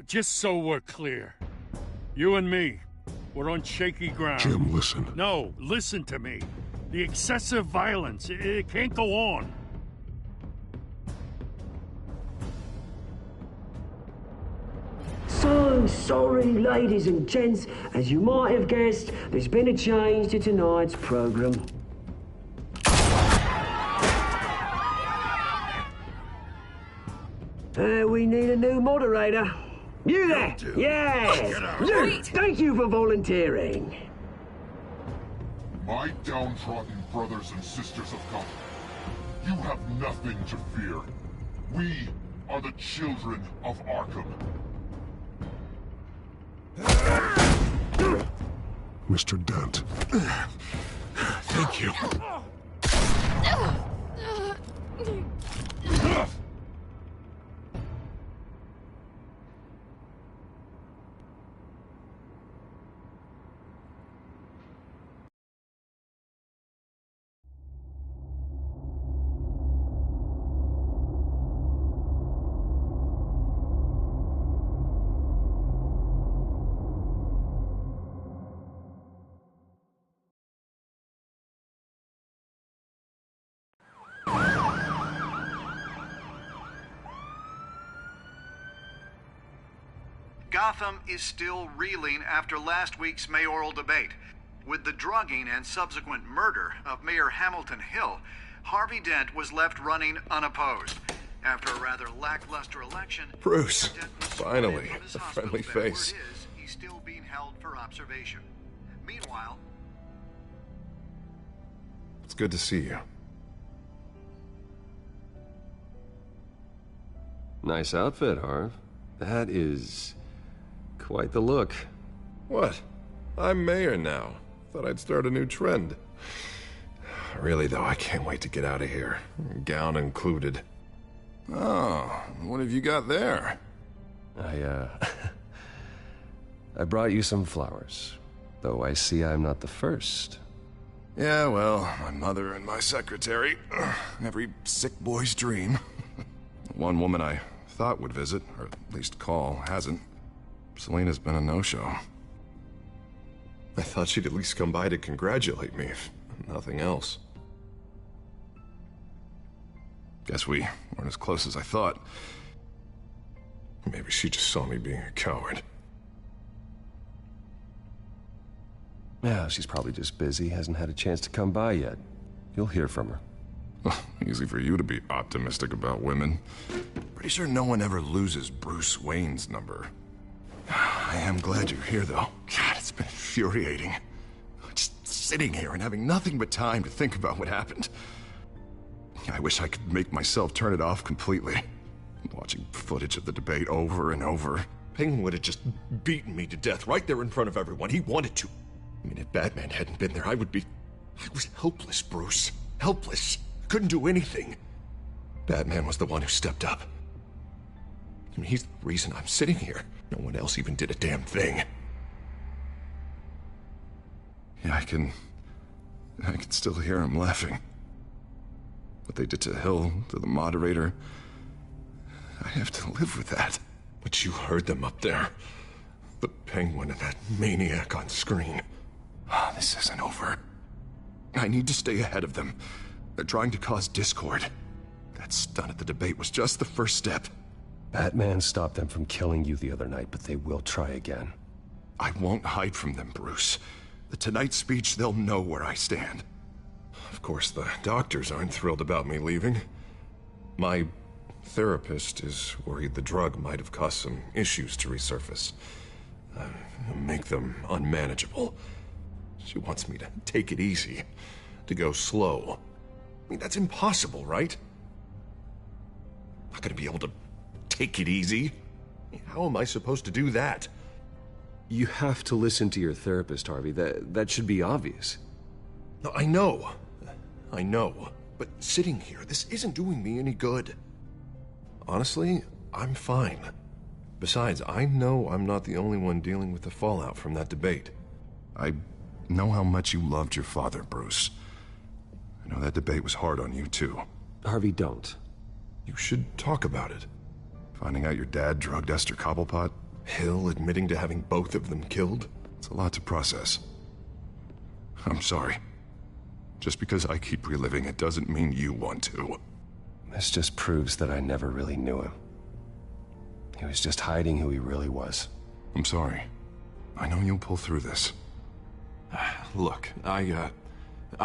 just so we're clear. You and me, we're on shaky ground. Jim, listen. No, listen to me. The excessive violence, it can't go on. So sorry, ladies and gents. As you might have guessed, there's been a change to tonight's program. We need a new moderator. You there? Yes! Wait. Thank you for volunteering. My downtrodden brothers and sisters of Gotham, you have nothing to fear. We are the children of Arkham. Mr. Dent. Thank you. Gotham is still reeling after last week's mayoral debate. With the drugging and subsequent murder of Mayor Hamilton Hill, Harvey Dent was left running unopposed. After a rather lackluster election, Bruce, Dent was finally, from his a hospital friendly bed where face. it is, he's still being held for observation. Meanwhile, It's good to see you. Nice outfit, Harv. That is quite the look. What? I'm mayor now. Thought I'd start a new trend. Really, though, I can't wait to get out of here. Gown included. Oh, what have you got there? I brought you some flowers. Though I see I'm not the first. Yeah, well, my mother and my secretary. Every sick boy's dream. One woman I thought would visit, or at least call, hasn't. Selena's been a no-show. I thought she'd at least come by to congratulate me, if nothing else. Guess we weren't as close as I thought. Maybe she just saw me being a coward. Yeah, she's probably just busy, hasn't had a chance to come by yet. You'll hear from her. Easy for you to be optimistic about women. Pretty sure no one ever loses Bruce Wayne's number. I am glad you're here, though. God, it's been infuriating. Just sitting here and having nothing but time to think about what happened. I wish I could make myself turn it off completely. Watching footage of the debate over and over. Penguin would have just beaten me to death right there in front of everyone. He wanted to. I mean, if Batman hadn't been there, I was helpless, Bruce. Helpless. Couldn't do anything. Batman was the one who stepped up. I mean, he's the reason I'm sitting here. No one else even did a damn thing. Yeah, I can still hear him laughing. What they did to Hill, to the moderator, I have to live with that. But you heard them up there. The Penguin and that maniac on screen. This isn't over. I need to stay ahead of them. They're trying to cause discord. That stunt at the debate was just the first step. Batman stopped them from killing you the other night, but they will try again. I won't hide from them, Bruce. The Tonight speech, they'll know where I stand. Of course, the doctors aren't thrilled about me leaving. My therapist is worried the drug might have caused some issues to resurface. Make them unmanageable. She wants me to take it easy, to go slow. I mean, that's impossible, right? I'm not gonna be able to take it easy. How am I supposed to do that? You have to listen to your therapist, Harvey. That should be obvious. No, I know. But sitting here, this isn't doing me any good. Honestly, I'm fine. Besides, I know I'm not the only one dealing with the fallout from that debate. I know how much you loved your father, Bruce. I know that debate was hard on you, too. Harvey, don't. You should talk about it. Finding out your dad drugged Esther Cobblepot, Hill admitting to having both of them killed? It's a lot to process. I'm sorry. Just because I keep reliving it doesn't mean you want to. This just proves that I never really knew him. He was just hiding who he really was. I'm sorry. I know you'll pull through this. Look, I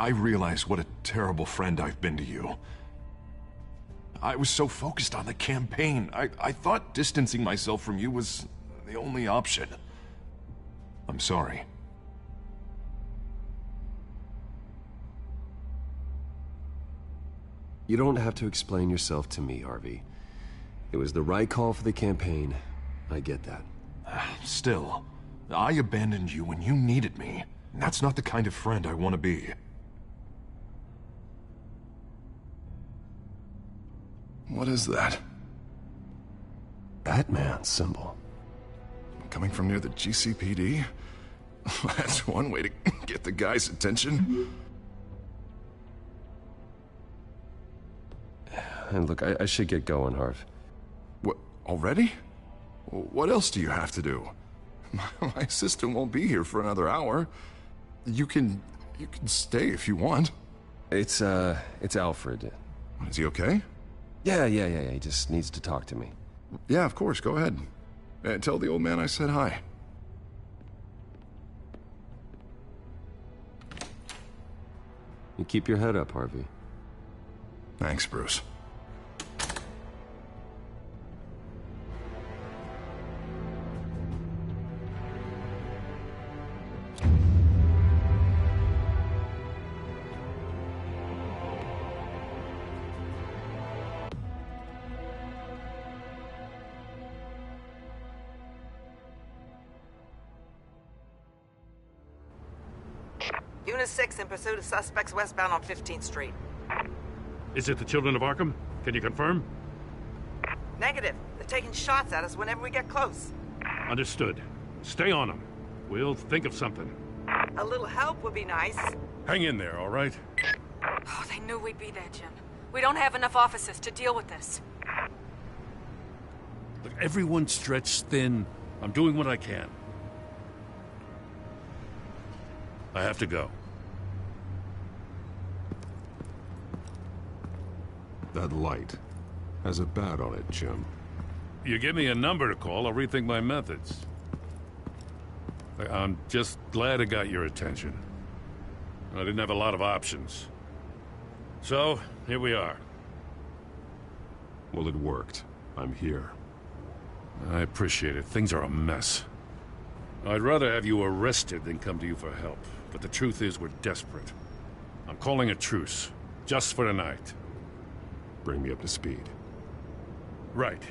realize what a terrible friend I've been to you. I was so focused on the campaign. I thought distancing myself from you was the only option. I'm sorry. You don't have to explain yourself to me, Harvey. It was the right call for the campaign. I get that. Still, I abandoned you when you needed me. That's not the kind of friend I want to be. What is that? Batman symbol. Coming from near the GCPD? That's one way to get the guy's attention. And look, I should get going, Harv. What, already? What else do you have to do? My assistant won't be here for another hour. You can stay if you want. It's Alfred. Is he okay? Yeah, he just needs to talk to me. Yeah, of course, go ahead. Tell the old man I said hi. You keep your head up, Harvey. Thanks, Bruce. Unit 6 in pursuit of suspects westbound on 15th Street. Is it the Children of Arkham? Can you confirm? Negative. They're taking shots at us whenever we get close. Understood. Stay on them. We'll think of something. A little help would be nice. Hang in there, all right? Oh, they knew we'd be there, Jim. We don't have enough officers to deal with this. Look, everyone's stretched thin. I'm doing what I can. I have to go. That light has a bat on it, Jim. You give me a number to call, I'll rethink my methods. I'm just glad it got your attention. I didn't have a lot of options. So, here we are. Well, it worked. I'm here. I appreciate it. Things are a mess. I'd rather have you arrested than come to you for help. But the truth is, we're desperate. I'm calling a truce. Just for tonight. Bring me up to speed. Right.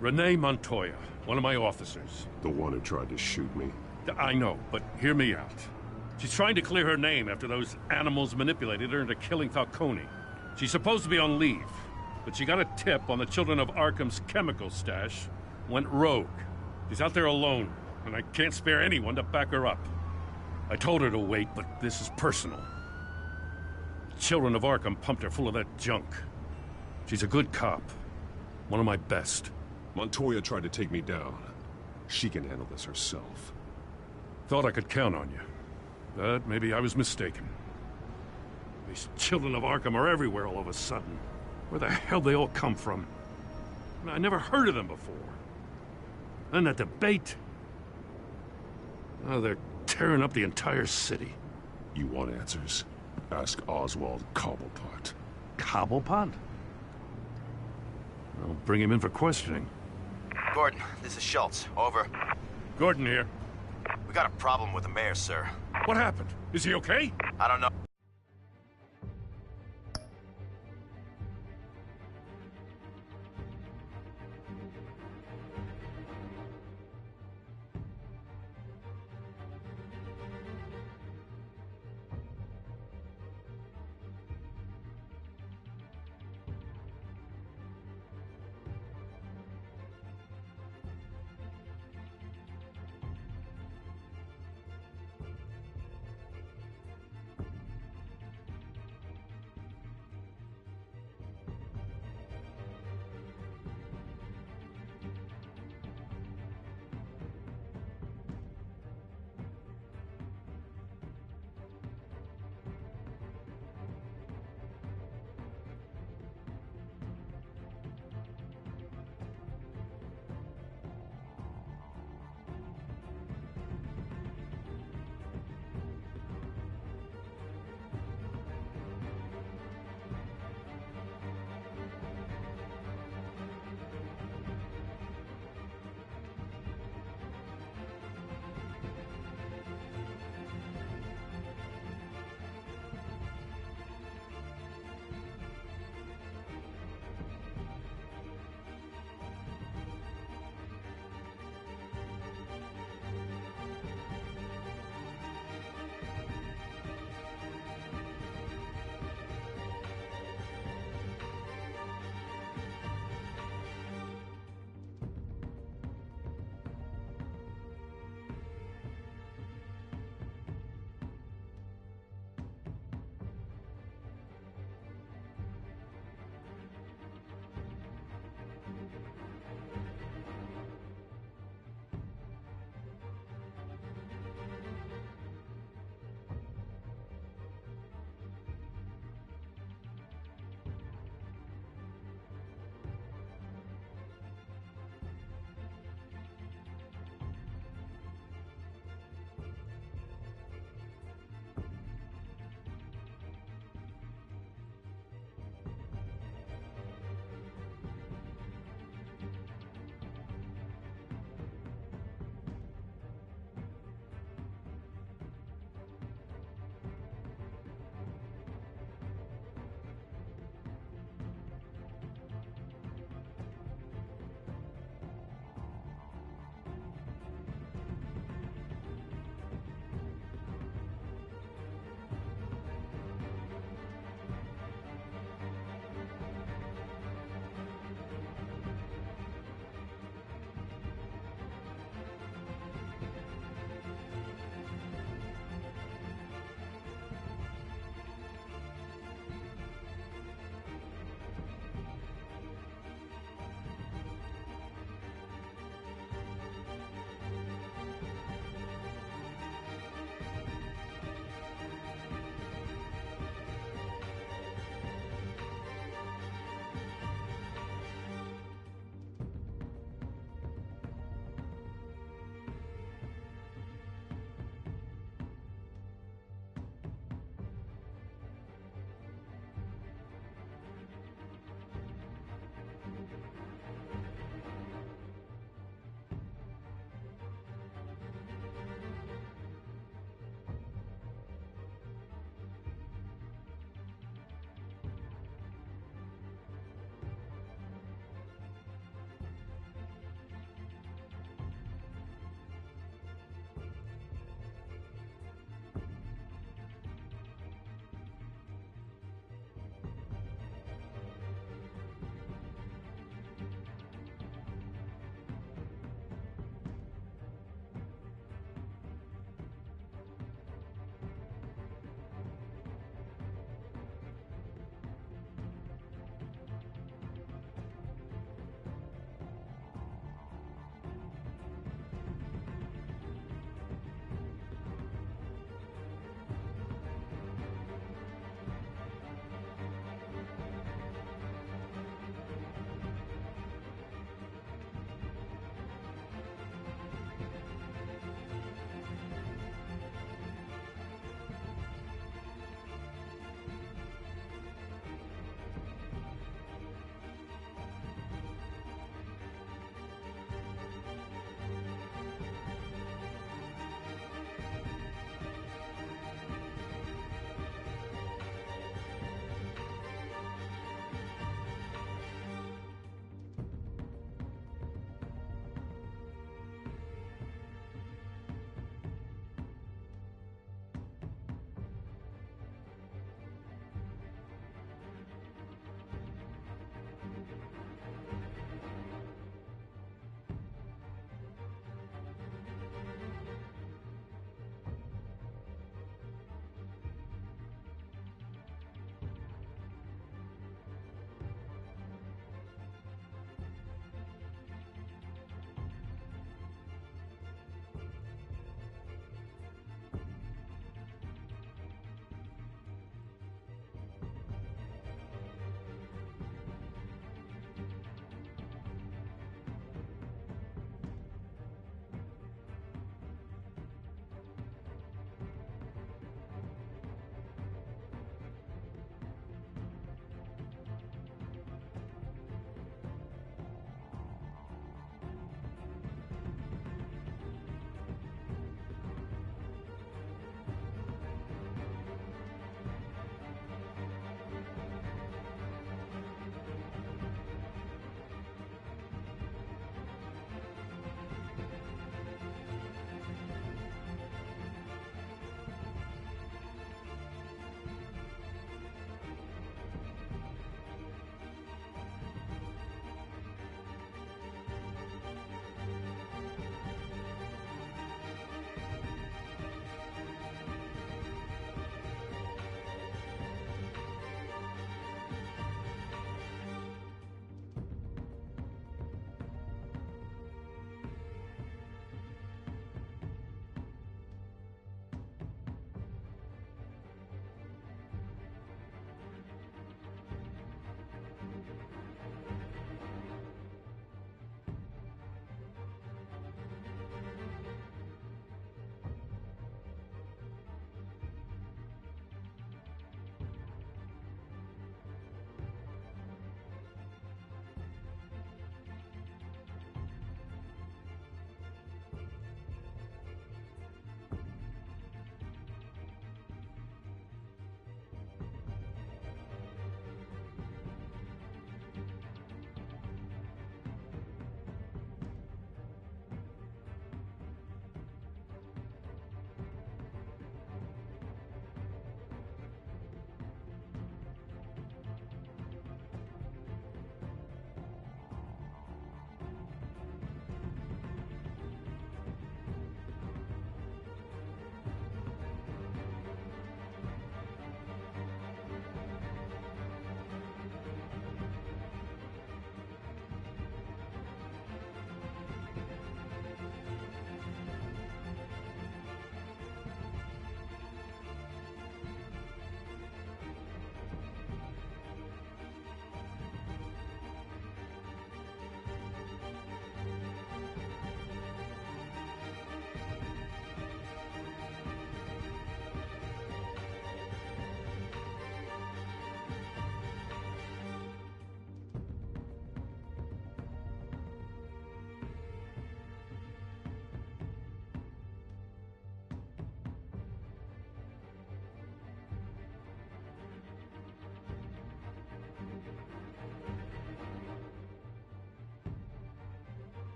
Renee Montoya, one of my officers. The one who tried to shoot me. I know, but hear me out. She's trying to clear her name after those animals manipulated her into killing Falcone. She's supposed to be on leave, but she got a tip on the Children of Arkham's chemical stash, went rogue. She's out there alone, and I can't spare anyone to back her up. I told her to wait, but this is personal. Children of Arkham pumped her full of that junk. She's a good cop. One of my best. Montoya tried to take me down. She can handle this herself. Thought I could count on you. But maybe I was mistaken. These Children of Arkham are everywhere all of a sudden. Where the hell they all come from? I never heard of them before. And that debate. Oh, they're tearing up the entire city. You want answers? Ask Oswald Cobblepot. Cobblepot? I'll bring him in for questioning. Gordon, this is Schultz. Over. Gordon here. We got a problem with the mayor, sir. What happened? Is he okay? I don't know.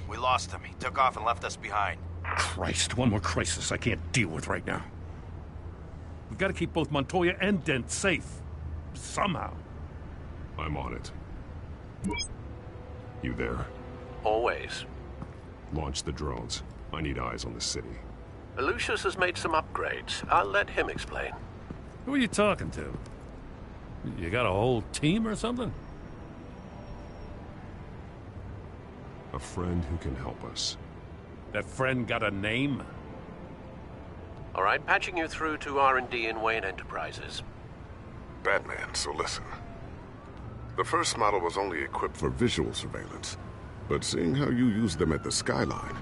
We lost him. He took off and left us behind. Christ, one more crisis I can't deal with right now. We've got to keep both Montoya and Dent safe. Somehow. I'm on it. You there? Always. Launch the drones. I need eyes on the city. Lucius has made some upgrades. I'll let him explain. Who are you talking to? You got a whole team or something? A friend who can help us. That friend got a name? All right, patching you through to R&D in Wayne Enterprises. Batman, so listen. The first model was only equipped for visual surveillance, but seeing how you use them at the skyline,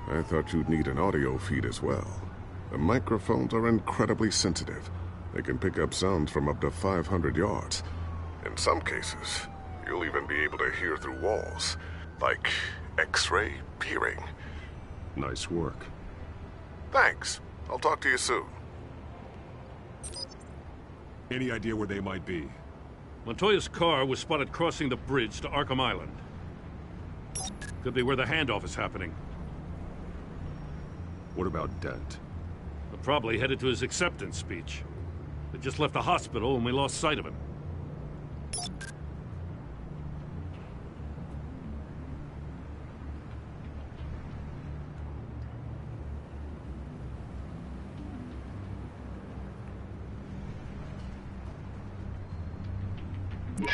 I thought you'd need an audio feed as well. The microphones are incredibly sensitive. They can pick up sounds from up to 500 yards. In some cases, you'll even be able to hear through walls, like X-ray peering. Nice work. Thanks. I'll talk to you soon. Any idea where they might be? Montoya's car was spotted crossing the bridge to Arkham Island. Could be where the handoff is happening. What about Dent? They're probably headed to his acceptance speech. They just left the hospital and we lost sight of him.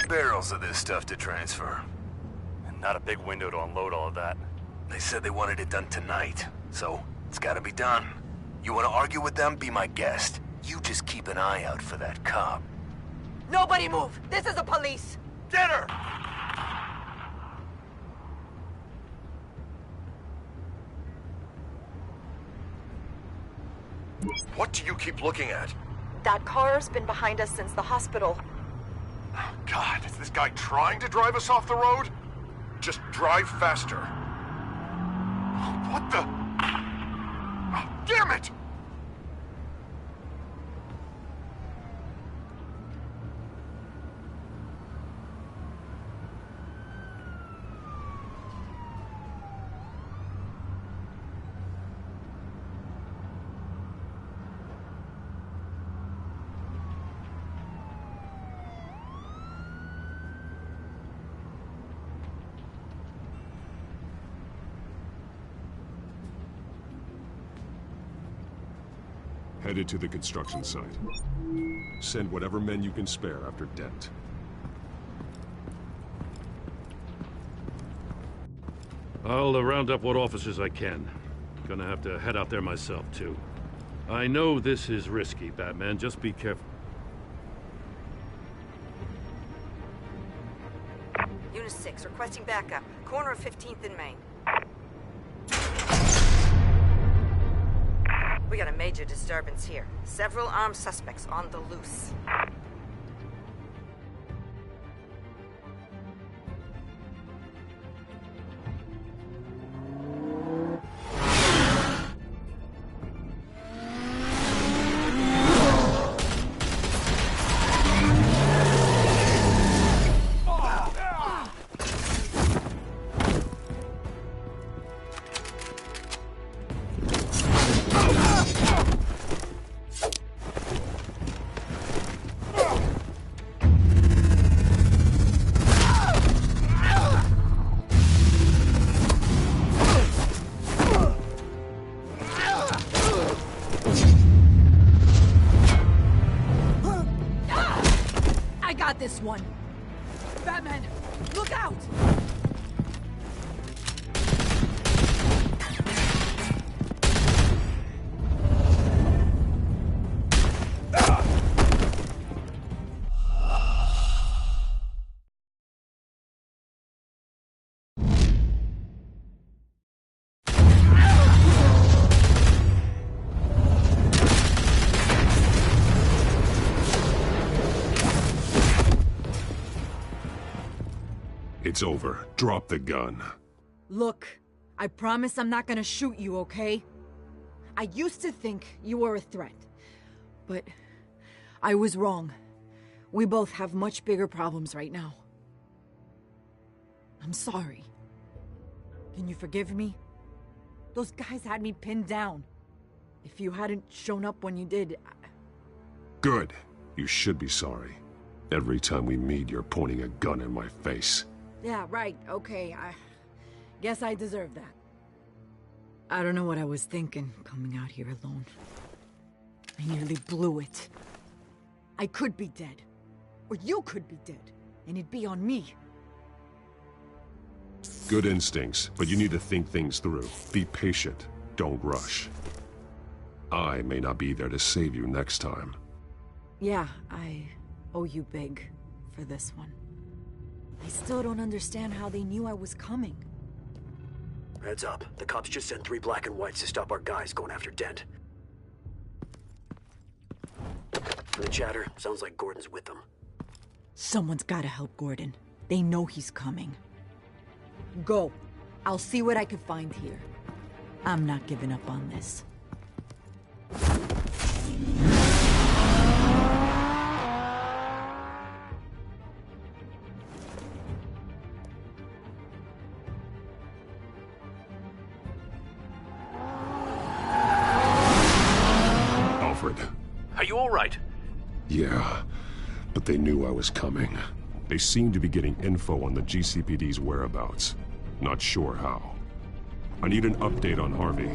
Barrels of this stuff to transfer. And not a big window to unload all of that. They said they wanted it done tonight, so it's gotta be done. You wanna argue with them? Be my guest. You just keep an eye out for that cop. Nobody move! This is the police! Get her! What do you keep looking at? That car's been behind us since the hospital. God, is this guy trying to drive us off the road? Just drive faster. What the? Oh, damn it! Headed to the construction site. Send whatever men you can spare after Dent. I'll round up what officers I can. Gonna have to head out there myself, too. I know this is risky, Batman. Just be careful. Unit 6, requesting backup. Corner of 15th and Main. We got a major disturbance here. Several armed suspects on the loose. This one. Batman, look out! It's over. Drop the gun. Look, I promise I'm not gonna shoot you, okay? I used to think you were a threat, but I was wrong. We both have much bigger problems right now. I'm sorry. Can you forgive me? Those guys had me pinned down. If you hadn't shown up when you did... Good. You should be sorry. Every time we meet, you're pointing a gun in my face. Yeah, right, okay, I guess I deserve that. I don't know what I was thinking, coming out here alone. I nearly blew it. I could be dead. Or you could be dead. And it'd be on me. Good instincts, but you need to think things through. Be patient. Don't rush. I may not be there to save you next time. Yeah, I owe you big for this one. I still don't understand how they knew I was coming. Heads up. The cops just sent 3 black and whites to stop our guys going after Dent. The chatter sounds like Gordon's with them. Someone's gotta help Gordon. They know he's coming. Go. I'll see what I can find here. I'm not giving up on this. Alfred. Are you all right? Yeah, but they knew I was coming. They seem to be getting info on the GCPD's whereabouts. Not sure how. I need an update on Harvey.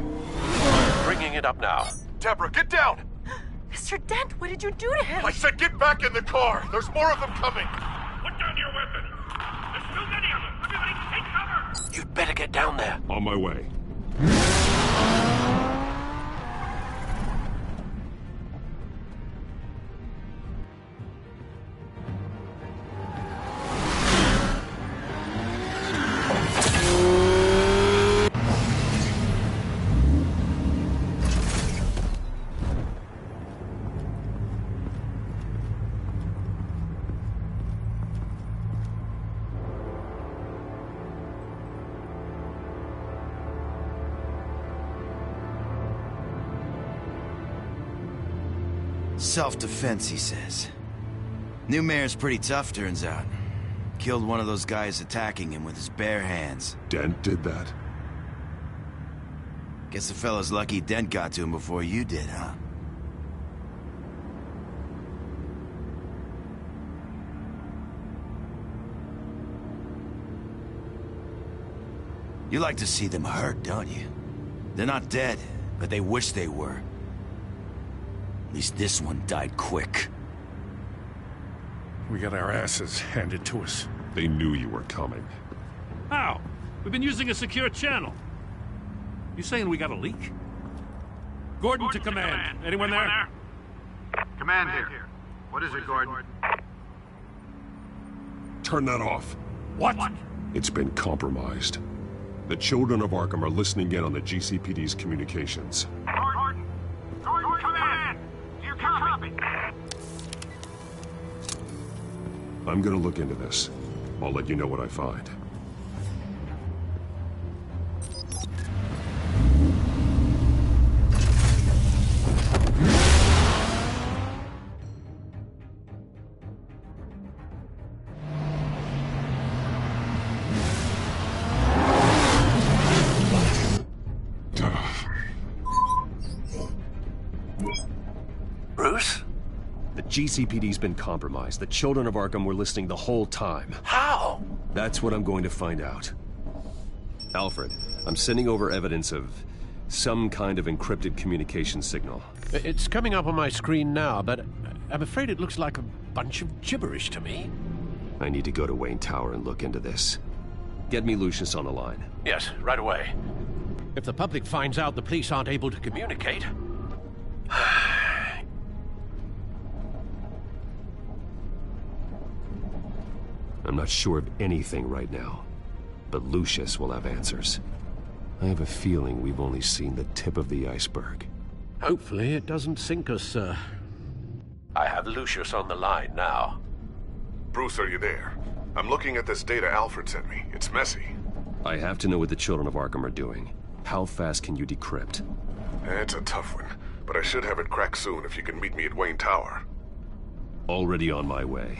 Bringing it up now. Deborah, get down! Mr. Dent, what did you do to him? I said get back in the car! There's more of them coming! Put down your weapon! There's too many of them! Everybody take cover! You'd better get down there. On my way. Self-defense, he says. New mayor's pretty tough, turns out. Killed one of those guys attacking him with his bare hands. Dent did that? Guess the fella's lucky Dent got to him before you did, huh? You like to see them hurt, don't you? They're not dead, but they wish they were. At least this one died quick. We got our asses handed to us. They knew you were coming. How? We've been using a secure channel. You saying we got a leak? Gordon to command. Anyone there? Command here. What is it, Gordon? Turn that off. What? It's been compromised. The children of Arkham are listening in on the GCPD's communications. Gordon! Gordon, command! Do you copy? I'm gonna look into this. I'll let you know what I find. Bruce? The GCPD's been compromised. The children of Arkham were listening the whole time. How? That's what I'm going to find out. Alfred, I'm sending over evidence of some kind of encrypted communication signal. It's coming up on my screen now, but I'm afraid it looks like a bunch of gibberish to me. I need to go to Wayne Tower and look into this. Get me Lucius on the line. Yes, right away. If the public finds out the police aren't able to communicate... I'm not sure of anything right now, but Lucius will have answers. I have a feeling we've only seen the tip of the iceberg. Hopefully it doesn't sink us, sir. I have Lucius on the line now. Bruce, are you there? I'm looking at this data Alfred sent me. It's messy. I have to know what the children of Arkham are doing. How fast can you decrypt? It's a tough one, but I should have it cracked soon if you can meet me at Wayne Tower. Already on my way.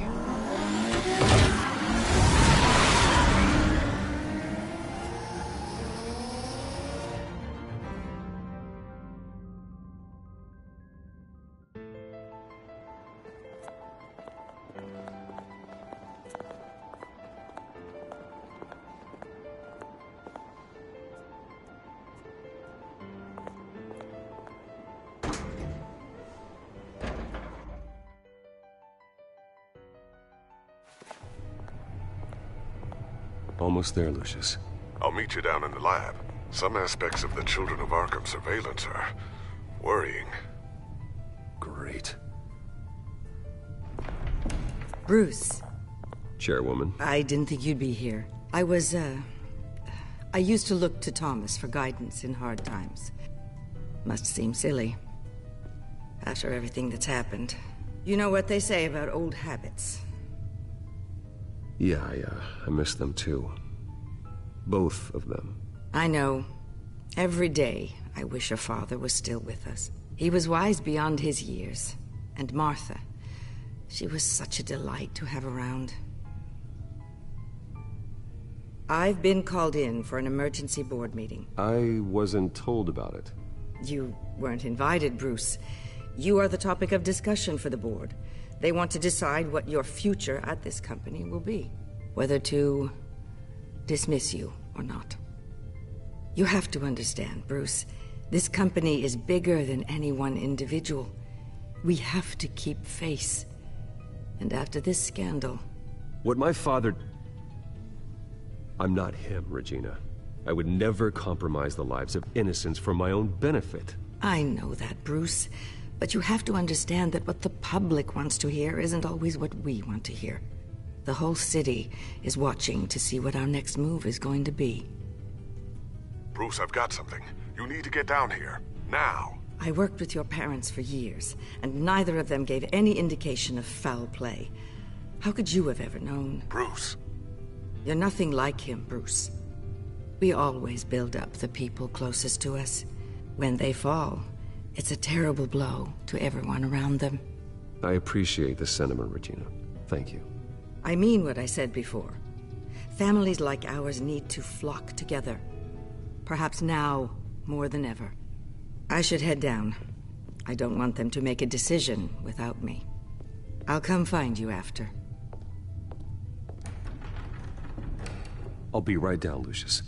Almost there, Lucius. I'll meet you down in the lab. Some aspects of the Children of Arkham surveillance are worrying. Great. Bruce. Chairwoman. I didn't think you'd be here. I used to look to Thomas for guidance in hard times. Must seem silly. After everything that's happened. You know what they say about old habits. Yeah, I miss them too. Both of them. I know. Every day, I wish your father was still with us. He was wise beyond his years. And Martha, she was such a delight to have around. I've been called in for an emergency board meeting. I wasn't told about it. You weren't invited, Bruce. You are the topic of discussion for the board. They want to decide what your future at this company will be. Whether to dismiss you or not. You have to understand, Bruce. This company is bigger than any one individual. We have to keep face. And after this scandal... What my father... I'm not him, Regina. I would never compromise the lives of innocents for my own benefit. I know that, Bruce. But you have to understand that what the public wants to hear isn't always what we want to hear. The whole city is watching to see what our next move is going to be. Bruce, I've got something. You need to get down here. Now. I worked with your parents for years, and neither of them gave any indication of foul play. How could you have ever known? Bruce. You're nothing like him, Bruce. We always build up the people closest to us. When they fall, it's a terrible blow to everyone around them. I appreciate the sentiment, Regina. Thank you. I mean what I said before. Families like ours need to flock together. Perhaps now more than ever. I should head down. I don't want them to make a decision without me. I'll come find you after. I'll be right down, Lucius.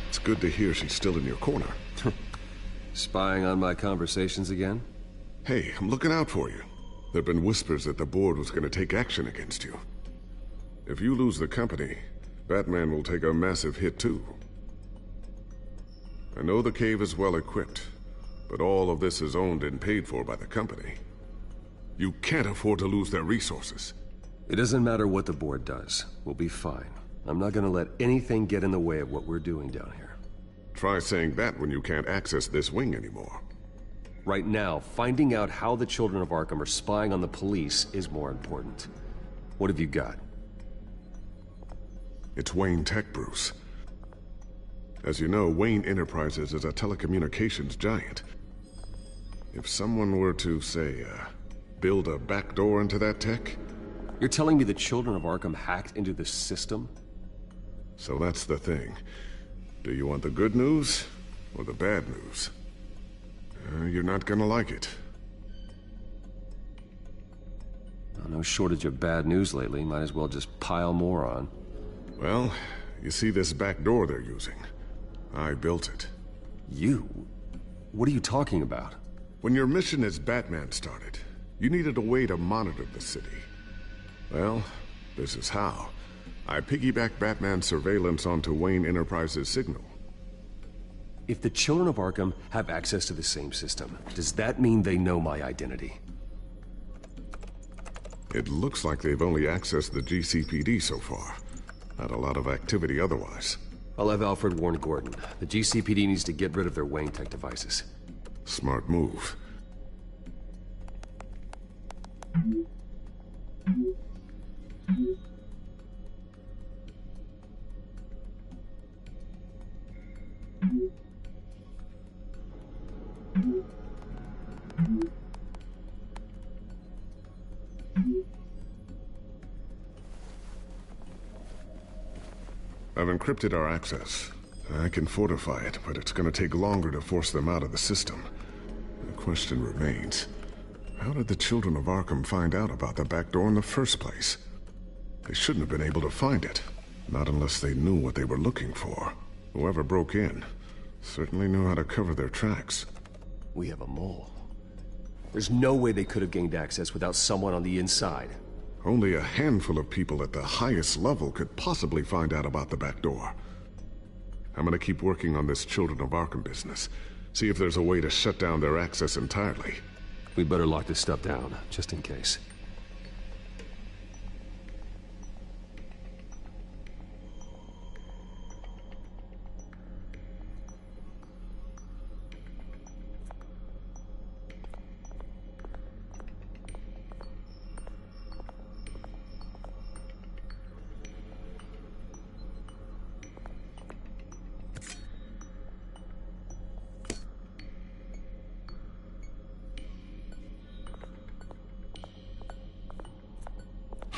It's good to hear she's still in your corner. Spying on my conversations again? Hey, I'm looking out for you. There've been whispers that the board was going to take action against you. If you lose the company, Batman will take a massive hit too. I know the cave is well equipped, but all of this is owned and paid for by the company. You can't afford to lose their resources. It doesn't matter what the board does. We'll be fine. I'm not gonna let anything get in the way of what we're doing down here. Try saying that when you can't access this wing anymore. Right now, finding out how the Children of Arkham are spying on the police is more important. What have you got? It's Wayne Tech, Bruce. As you know, Wayne Enterprises is a telecommunications giant. If someone were to, say, build a backdoor into that tech... You're telling me the Children of Arkham hacked into this system? So that's the thing. Do you want the good news or the bad news? You're not gonna like it. No shortage of bad news lately. Might as well just pile more on. Well, you see this back door they're using? I built it. You? What are you talking about? When your mission as Batman started, you needed a way to monitor the city. Well, this is how. I piggybacked Batman's surveillance onto Wayne Enterprises' signal. If the children of Arkham have access to the same system, does that mean they know my identity? It looks like they've only accessed the GCPD so far. Not a lot of activity otherwise. I'll have Alfred warn Gordon. The GCPD needs to get rid of their Wayne Tech devices. Smart move. I've encrypted our access. I can fortify it, but it's gonna take longer to force them out of the system. The question remains, how did the children of Arkham find out about the back door in the first place? They shouldn't have been able to find it. Not unless they knew what they were looking for. Whoever broke in certainly knew how to cover their tracks. We have a mole. There's no way they could have gained access without someone on the inside. Only a handful of people at the highest level could possibly find out about the back door. I'm gonna keep working on this Children of Arkham business. See if there's a way to shut down their access entirely. We better lock this stuff down, just in case.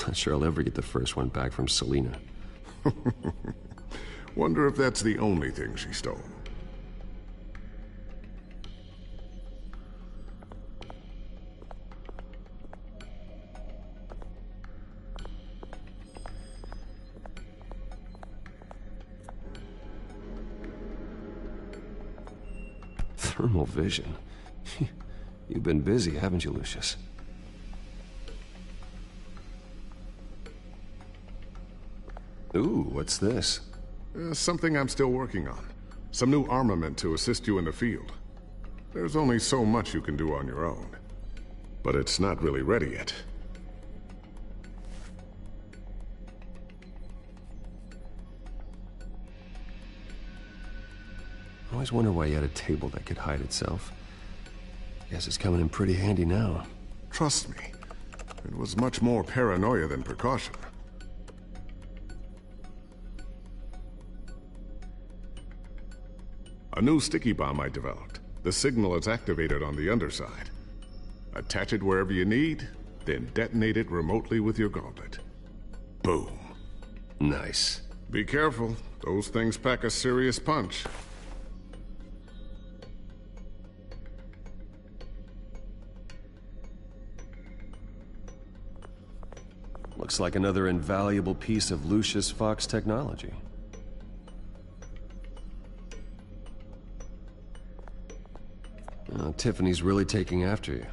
Not sure I'll ever get the first one back from Selina. Wonder if that's the only thing she stole. Thermal vision. You've been busy, haven't you, Lucius? Ooh, what's this? Something I'm still working on. Some new armament to assist you in the field. There's only so much you can do on your own. But it's not really ready yet. I always wonder why you had a table that could hide itself. Guess it's coming in pretty handy now. Trust me, it was much more paranoia than precaution. A new sticky bomb I developed. The signal is activated on the underside. Attach it wherever you need, then detonate it remotely with your gauntlet. Boom. Nice. Be careful. Those things pack a serious punch. Looks like another invaluable piece of Lucius Fox technology. Tiffany's really taking after you.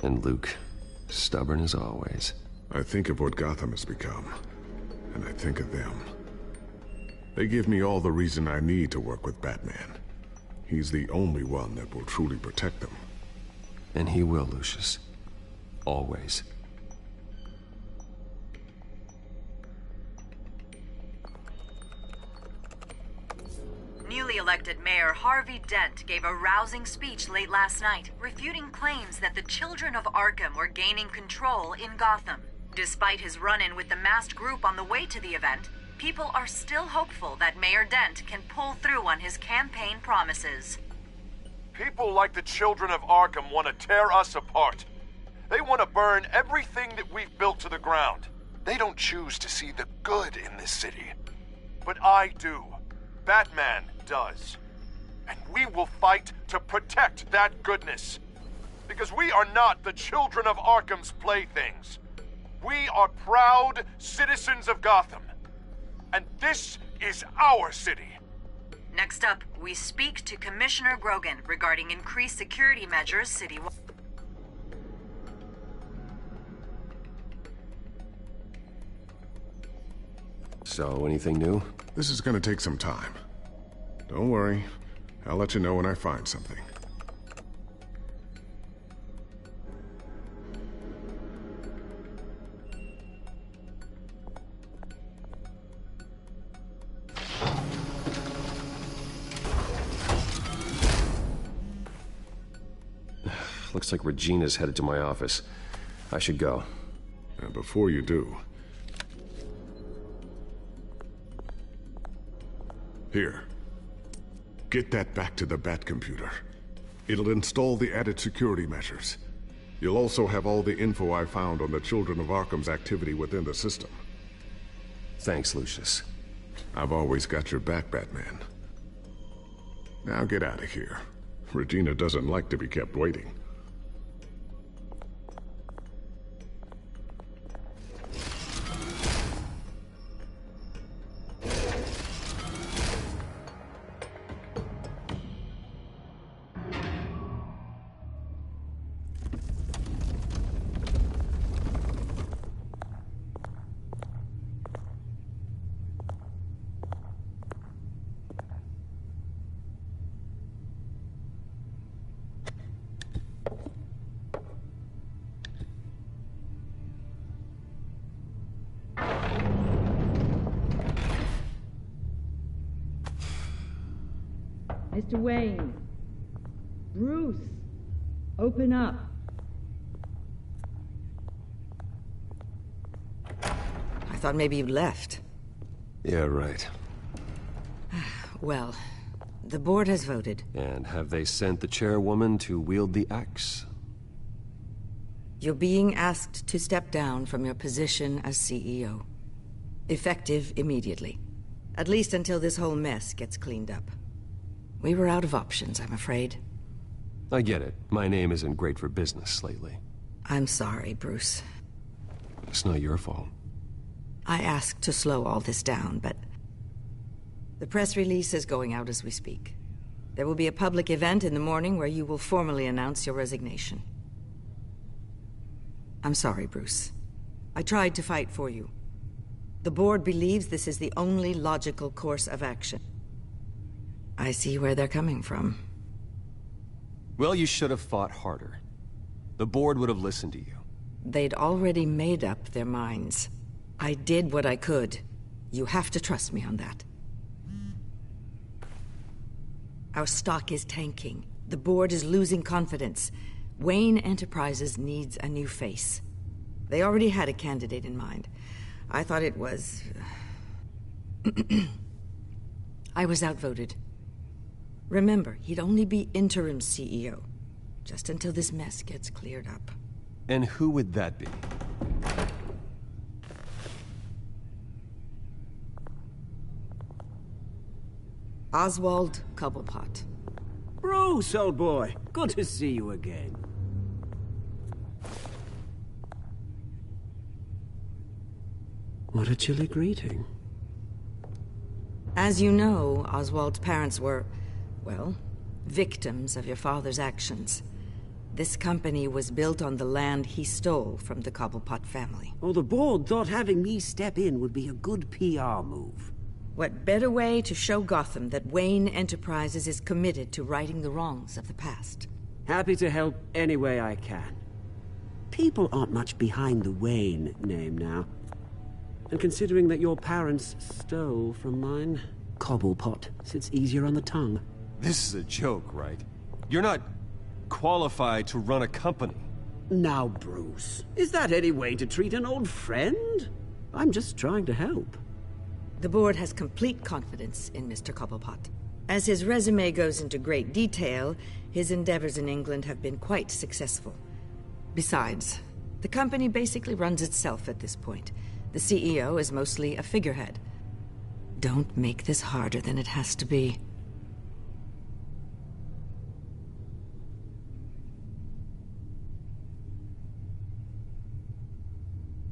And Luke, stubborn as always. I think of what Gotham has become, and I think of them. They give me all the reason I need to work with Batman. He's the only one that will truly protect them. And he will, Lucius. Always. Newly elected Mayor Harvey Dent gave a rousing speech late last night, refuting claims that the children of Arkham were gaining control in Gotham. Despite his run-in with the masked group on the way to the event, people are still hopeful that Mayor Dent can pull through on his campaign promises. People like the children of Arkham want to tear us apart. They want to burn everything that we've built to the ground. They don't choose to see the good in this city. But I do. Batman does. And we will fight to protect that goodness. Because we are not the children of Arkham's playthings. We are proud citizens of Gotham. And this is our city. Next up, we speak to Commissioner Grogan regarding increased security measures citywide. So, anything new? This is gonna take some time. Don't worry. I'll let you know when I find something. Looks like Regina's headed to my office. I should go. And before you do... Here. Get that back to the Bat computer. It'll install the added security measures. You'll also have all the info I found on the Children of Arkham's activity within the system. Thanks, Lucius. I've always got your back, Batman. Now get out of here. Regina doesn't like to be kept waiting. Mr. Wayne. Bruce. Open up. I thought maybe you left. Yeah, right. Well, the board has voted. And have they sent the chairwoman to wield the axe? You're being asked to step down from your position as CEO. Effective immediately. At least until this whole mess gets cleaned up. We were out of options, I'm afraid. I get it. My name isn't great for business lately. I'm sorry, Bruce. It's not your fault. I asked to slow all this down, but... the press release is going out as we speak. There will be a public event in the morning where you will formally announce your resignation. I'm sorry, Bruce. I tried to fight for you. The board believes this is the only logical course of action. I see where they're coming from. Well, you should have fought harder. The board would have listened to you. They'd already made up their minds. I did what I could. You have to trust me on that. Our stock is tanking. The board is losing confidence. Wayne Enterprises needs a new face. They already had a candidate in mind. I thought it was... I was outvoted. Remember, he'd only be interim CEO, just until this mess gets cleared up. And who would that be? Oswald Cobblepot. Bruce, old boy. Good to see you again. What a chilly greeting. As you know, Oswald's parents were, well, victims of your father's actions. This company was built on the land he stole from the Cobblepot family. Oh, the board thought having me step in would be a good PR move. What better way to show Gotham that Wayne Enterprises is committed to righting the wrongs of the past? Happy to help any way I can. People aren't much behind the Wayne name now. And considering that your parents stole from mine, Cobblepot sits easier on the tongue. This is a joke, right? You're not qualified to run a company. Now, Bruce, is that any way to treat an old friend? I'm just trying to help. The board has complete confidence in Mr. Cobblepot. As his resume goes into great detail, his endeavors in England have been quite successful. Besides, the company basically runs itself at this point. The CEO is mostly a figurehead. Don't make this harder than it has to be.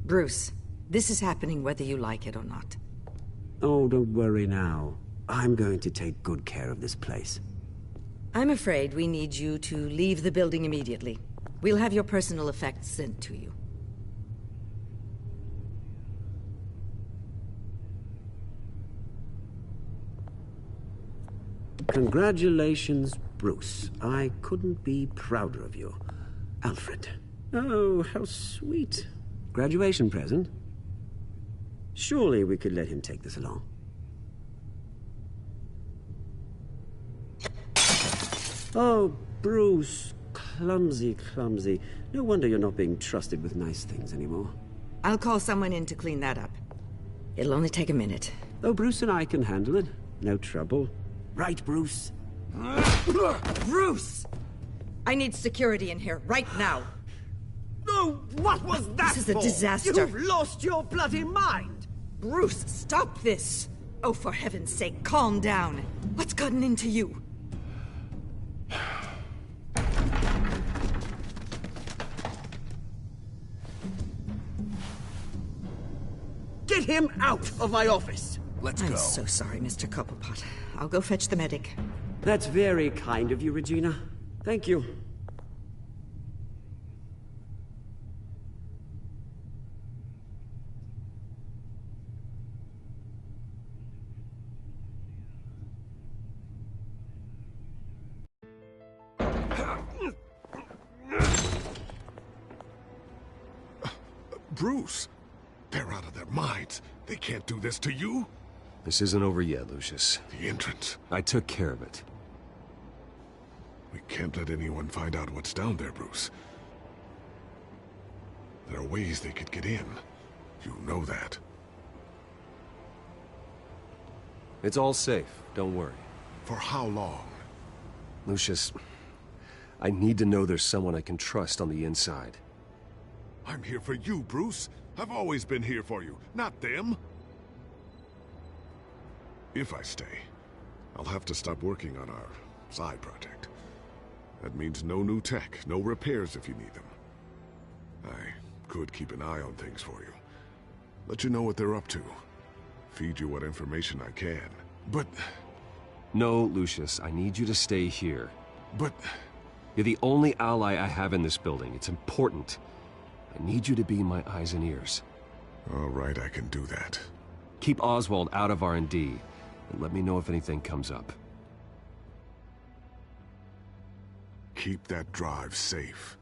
Bruce, this is happening whether you like it or not. Oh, don't worry now. I'm going to take good care of this place. I'm afraid we need you to leave the building immediately. We'll have your personal effects sent to you. Congratulations, Bruce. I couldn't be prouder of you. Alfred. Oh, how sweet. Graduation present? Surely we could let him take this along. Oh, Bruce. Clumsy, clumsy. No wonder you're not being trusted with nice things anymore. I'll call someone in to clean that up. It'll only take a minute. Oh, Bruce and I can handle it. No trouble. Right, Bruce? Bruce! I need security in here, right now. Oh, what was that This is a for? disaster. You've lost your bloody mind! Bruce, stop this! Oh, for heaven's sake, calm down. What's gotten into you? Get him out of my office! Let's I'm go. so sorry, Mr. Cobblepot. I'll go fetch the medic. That's very kind of you, Regina. Thank you. Bruce, they're out of their minds. They can't do this to you. This isn't over yet, Lucius. The entrance. I took care of it. We can't let anyone find out what's down there, Bruce. There are ways they could get in. You know that. It's all safe. Don't worry. For how long? Lucius, I need to know there's someone I can trust on the inside. I'm here for you, Bruce. I've always been here for you, not them. If I stay, I'll have to stop working on our side project. That means no new tech, no repairs if you need them. I could keep an eye on things for you. Let you know what they're up to. Feed you what information I can. But... No, Lucius, I need you to stay here. But... You're the only ally I have in this building. It's important. I need you to be my eyes and ears. All right, I can do that. Keep Oswald out of R&D, and let me know if anything comes up. Keep that drive safe.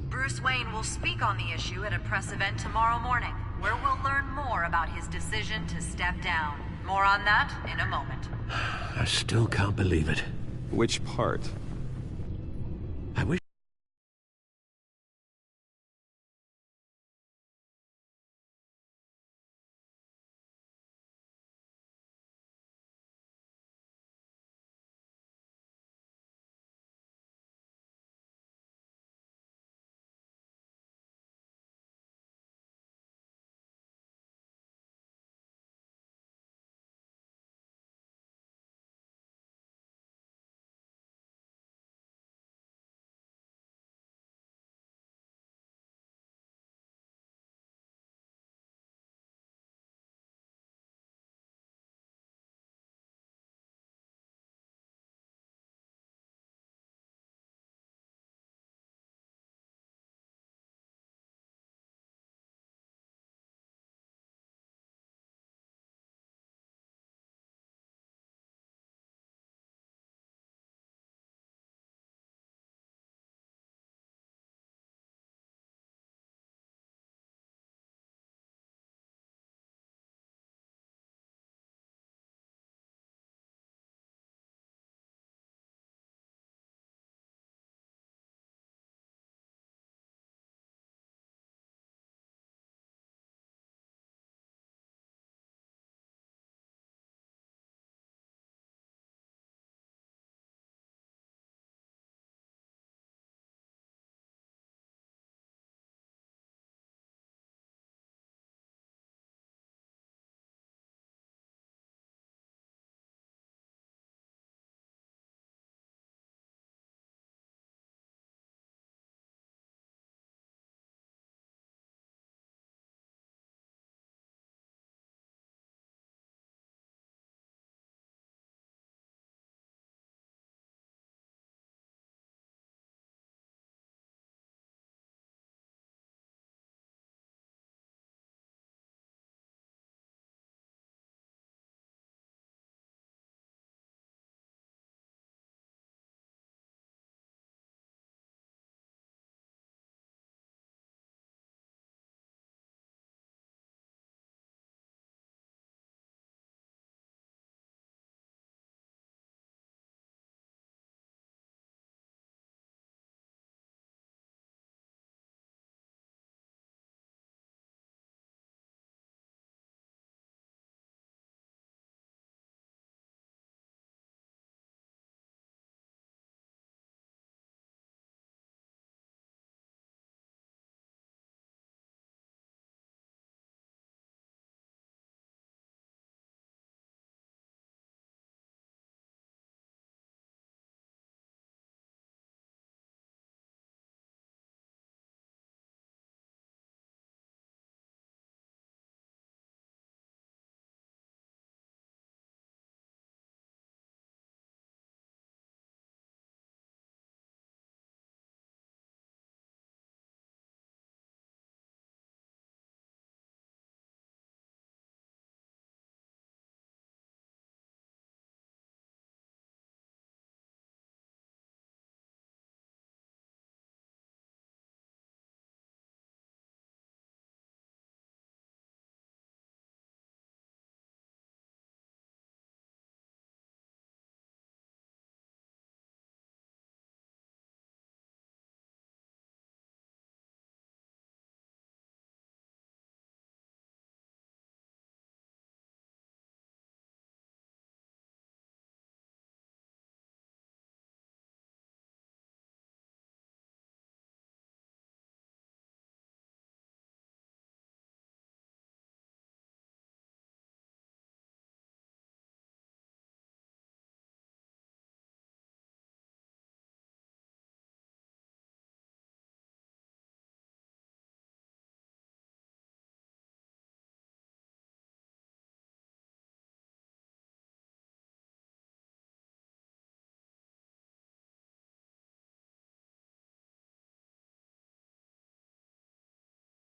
Bruce Wayne will speak on the issue at a press event tomorrow morning, where we'll learn more about his decision to step down. More on that in a moment. I still can't believe it. Which part? I wish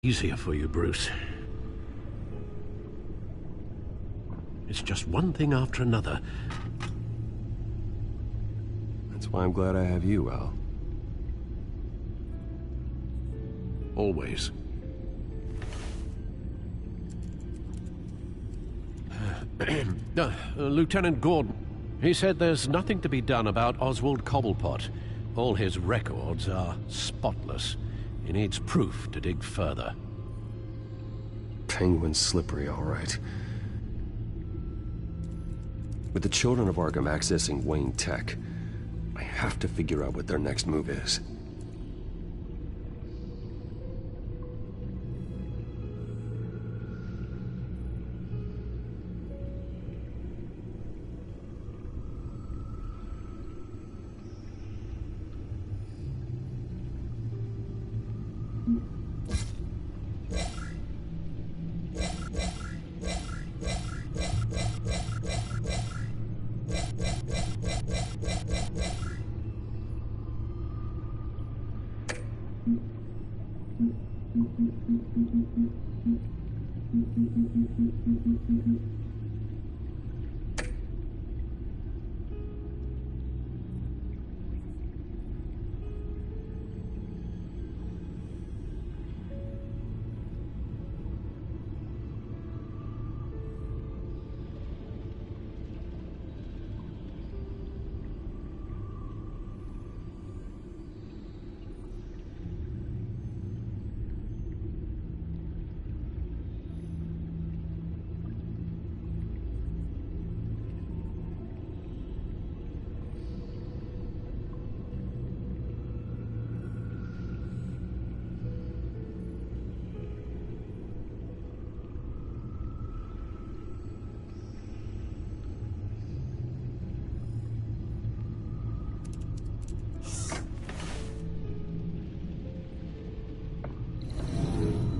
Easier for you, Bruce. It's just one thing after another. That's why I'm glad I have you, Al. Always. Lieutenant Gordon. He said there's nothing to be done about Oswald Cobblepot. All his records are spotless. He needs proof to dig further. Penguin's slippery, all right. With the Children of Arkham accessing Wayne Tech, I have to figure out what their next move is.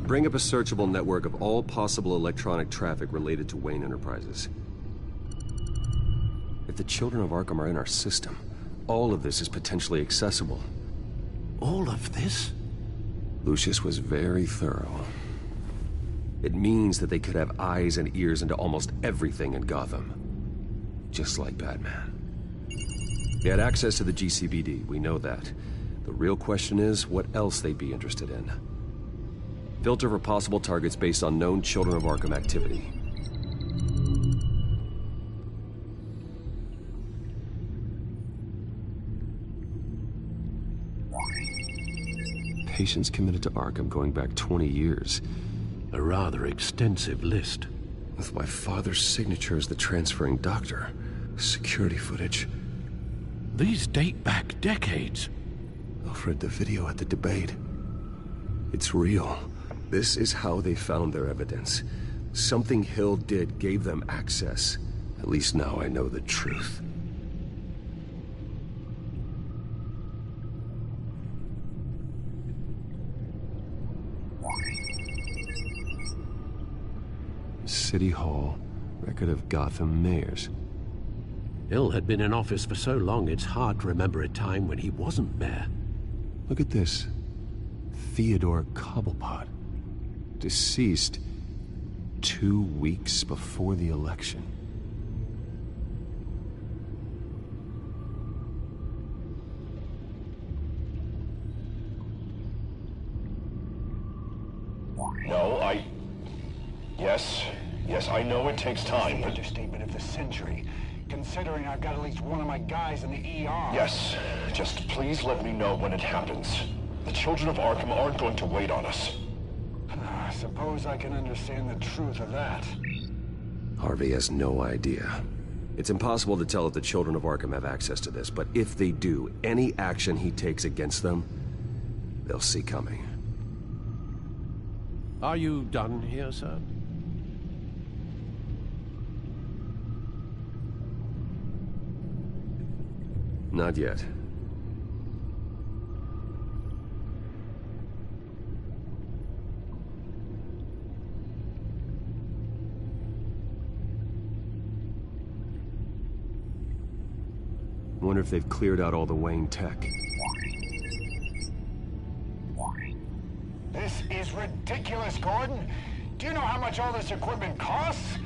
Bring up a searchable network of all possible electronic traffic related to Wayne Enterprises. If the Children of Arkham are in our system, all of this is potentially accessible. All of this? Lucius was very thorough. It means that they could have eyes and ears into almost everything in Gotham. Just like Batman. They had access to the GCPD, we know that. The real question is, what else they'd be interested in. Filter for possible targets based on known Children of Arkham activity. Patients committed to Arkham going back 20 years. A rather extensive list. With my father's signature as the transferring doctor. Security footage. These date back decades. Alfred, the video at the debate. It's real. This is how they found their evidence. Something Hill did gave them access. At least now I know the truth. City Hall, record of Gotham mayors. Hill had been in office for so long, it's hard to remember a time when he wasn't mayor. Look at this. Theodore Cobblepot. Deceased 2 weeks before the election. No, Yes, I know it takes time, but... Understatement of the century, considering I've got at least one of my guys in the ER. Yes, just please let me know when it happens. The Children of Arkham aren't going to wait on us. I suppose I can understand the truth of that. Harvey has no idea. It's impossible to tell if the Children of Arkham have access to this, but if they do, any action he takes against them, they'll see coming. Are you done here, sir? Not yet. Wonder if they've cleared out all the Wayne tech. Hey, This is ridiculous, Gordon. Do you know how much all this equipment costs?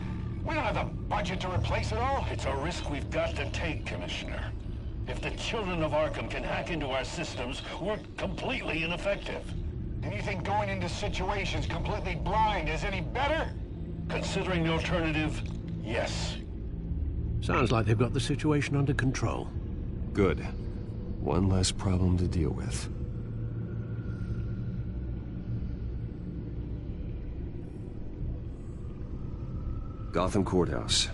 We don't have the budget to replace it all. It's a risk we've got to take, Commissioner. If the children of Arkham can hack into our systems, we're completely ineffective. And you think going into situations completely blind is any better? Considering the alternative, yes. Sounds like they've got the situation under control. Good. One less problem to deal with. Gotham Courthouse.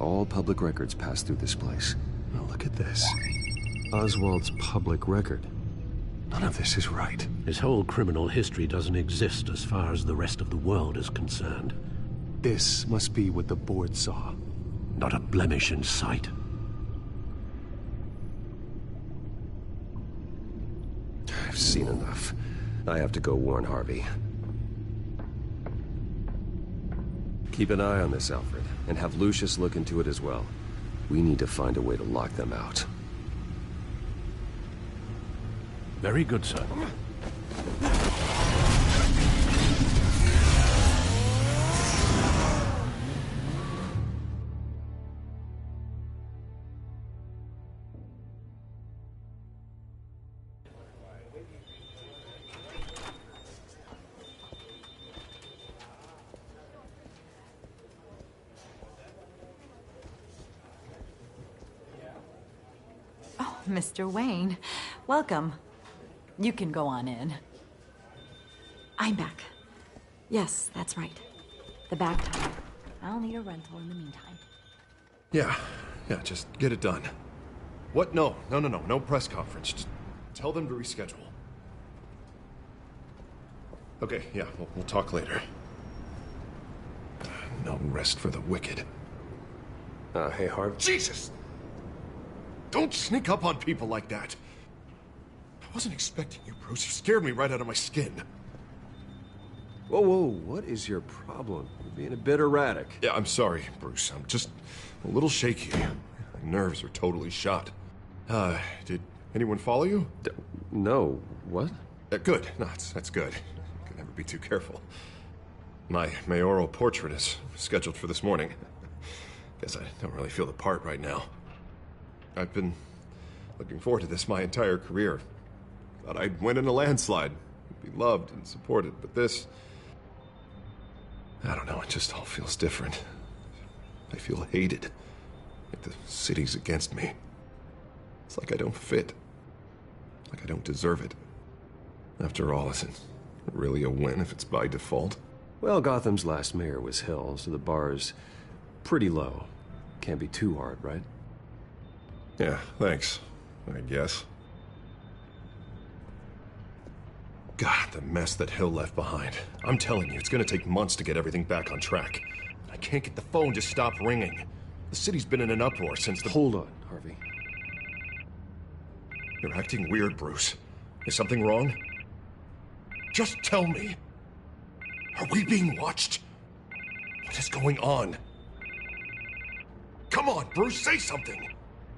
All public records pass through this place. Now look at this. Oswald's public record. None of this is right. His whole criminal history doesn't exist as far as the rest of the world is concerned. This must be what the board saw. Not a blemish in sight. I've seen enough. I have to go warn Harvey. Keep an eye on this, Alfred, and have Lucius look into it as well. We need to find a way to lock them out. Very good, sir. Oh, Mr. Wayne, welcome. You can go on in. I'm back. Yes, that's right. The back tire. I'll need a rental in the meantime. Yeah, just get it done. What? No press conference. Just tell them to reschedule. Okay, yeah, we'll talk later. No rest for the wicked. Hey, Harv. Jesus! Don't sneak up on people like that. I wasn't expecting you, Bruce. You scared me right out of my skin. Whoa, what is your problem? You're being a bit erratic. Yeah, I'm sorry, Bruce. I'm just a little shaky. My nerves are totally shot. Did anyone follow you? No. What? Good. No, that's good. I could never be too careful. My mayoral portrait is scheduled for this morning. Guess I don't really feel the part right now. I've been looking forward to this my entire career. Thought I'd win in a landslide, be loved and supported, but this... I don't know, it just all feels different. I feel hated. Like the city's against me. It's like I don't fit. Like I don't deserve it. After all, isn't it really a win if it's by default? Well, Gotham's last mayor was Hill, so the bar's pretty low. Can't be too hard, right? Yeah, thanks, I guess. God, the mess that Hill left behind. I'm telling you, it's gonna take months to get everything back on track. I can't get the phone to stop ringing. The city's been in an uproar since the... Hold on, Harvey. You're acting weird, Bruce. Is something wrong? Just tell me. Are we being watched? What is going on? Come on, Bruce, say something!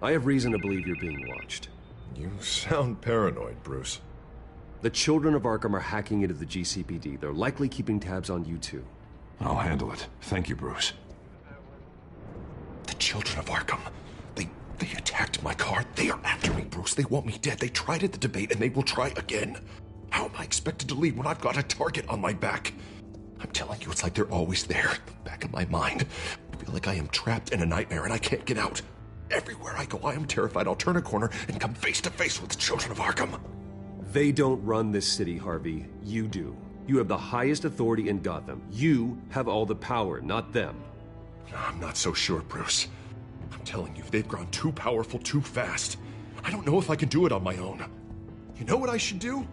I have reason to believe you're being watched. You sound paranoid, Bruce. The children of Arkham are hacking into the GCPD. They're likely keeping tabs on you too. I'll handle it. Thank you, Bruce. The children of Arkham. They attacked my car. They are after me, Bruce. They want me dead. They tried at the debate, and they will try again. How am I expected to leave when I've got a target on my back? I'm telling you, it's like they're always there, in the back of my mind. I feel like I am trapped in a nightmare, and I can't get out. Everywhere I go, I am terrified I'll turn a corner and come face to face with the children of Arkham. They don't run this city, Harvey. You do. You have the highest authority in Gotham. You have all the power, not them. I'm not so sure, Bruce. I'm telling you, they've grown too powerful too fast. I don't know if I can do it on my own. You know what I should do?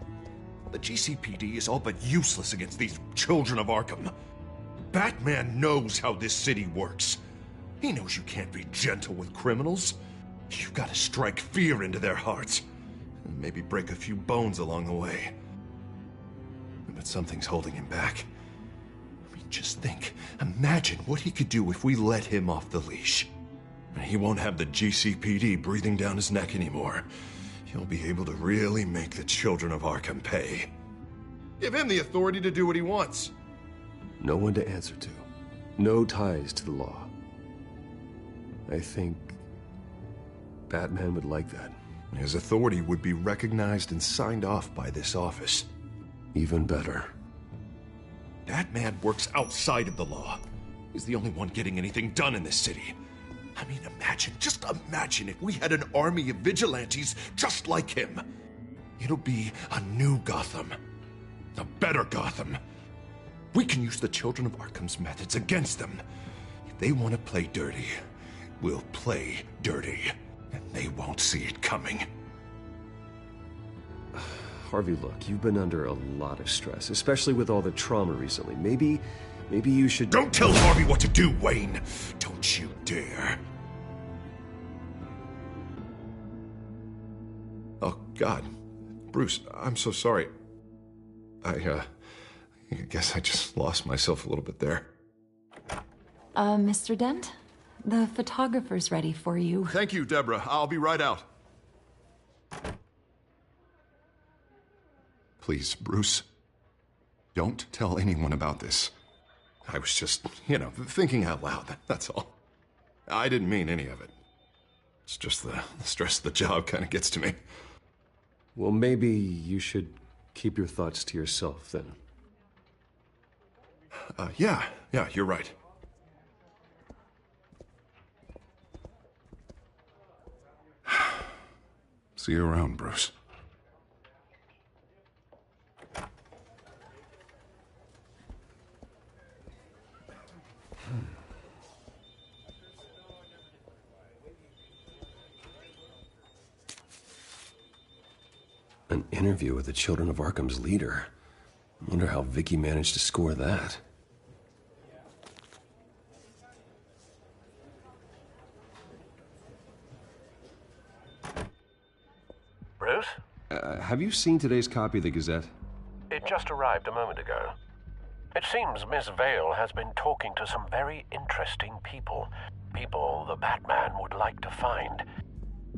The GCPD is all but useless against these children of Arkham. Batman knows how this city works. He knows you can't be gentle with criminals. You've got to strike fear into their hearts. And maybe break a few bones along the way. But something's holding him back. I mean, just think. Imagine what he could do if we let him off the leash. He won't have the GCPD breathing down his neck anymore. He'll be able to really make the children of Arkham pay. Give him the authority to do what he wants. No one to answer to. No ties to the law. I think Batman would like that. His authority would be recognized and signed off by this office. Even better. That man works outside of the law. He's the only one getting anything done in this city. I mean, just imagine if we had an army of vigilantes just like him. It'll be a new Gotham. A better Gotham. We can use the Children of Arkham's methods against them. If they want to play dirty, we'll play dirty. And they won't see it coming. Harvey, look, you've been under a lot of stress, especially with all the trauma recently. Maybe you should... Don't tell Harvey what to do, Wayne! Don't you dare. Oh, God. Bruce, I'm so sorry. I guess I just lost myself a little bit there. Mr. Dent? The photographer's ready for you. Thank you, Deborah. I'll be right out. Please, Bruce, don't tell anyone about this. I was just, thinking out loud, that's all. I didn't mean any of it. It's just the stress of the job kind of gets to me. Well, maybe you should keep your thoughts to yourself, then. Yeah, you're right. See you around, Bruce. An interview with the Children of Arkham's leader. Wonder how Vicky managed to score that. Bruce? Have you seen today's copy of the Gazette? It just arrived a moment ago. It seems Miss Vale has been talking to some very interesting people. People the Batman would like to find.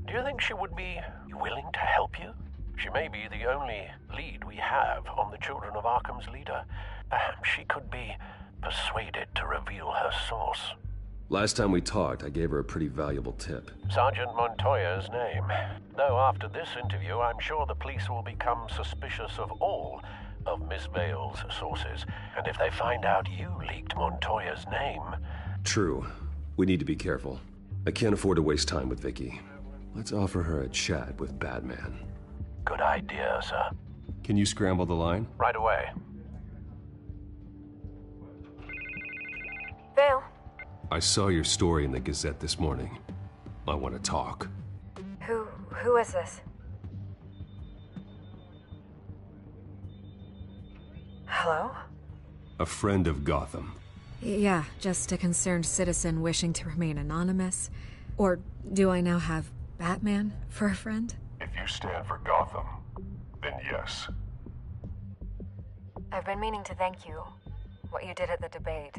Do you think she would be willing to help you? She may be the only lead we have on the Children of Arkham's leader. Perhaps she could be persuaded to reveal her source. Last time we talked, I gave her a pretty valuable tip. Sergeant Montoya's name. Though after this interview, I'm sure the police will become suspicious of all of Miss Vale's sources. And if they find out you leaked Montoya's name... True. We need to be careful. I can't afford to waste time with Vicky. Let's offer her a chat with Batman. Good idea, sir. Can you scramble the line? Right away. Vale. I saw your story in the Gazette this morning. I want to talk. Who is this? Hello? A friend of Gotham. Yeah, just a concerned citizen wishing to remain anonymous. Or do I now have Batman for a friend? If you stand for Gotham, then yes. I've been meaning to thank you. What you did at the debate.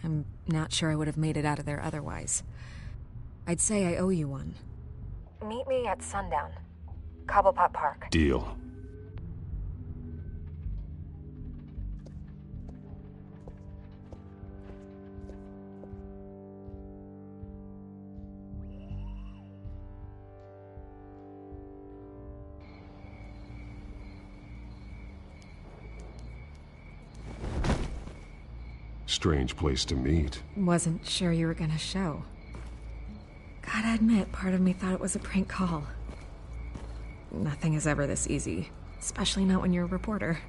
I'm not sure I would have made it out of there otherwise. I'd say I owe you one. Meet me at sundown. Cobblepot Park. Deal. Strange place to meet. Wasn't sure you were gonna show. Gotta admit, part of me thought it was a prank call. Nothing is ever this easy, especially not when you're a reporter.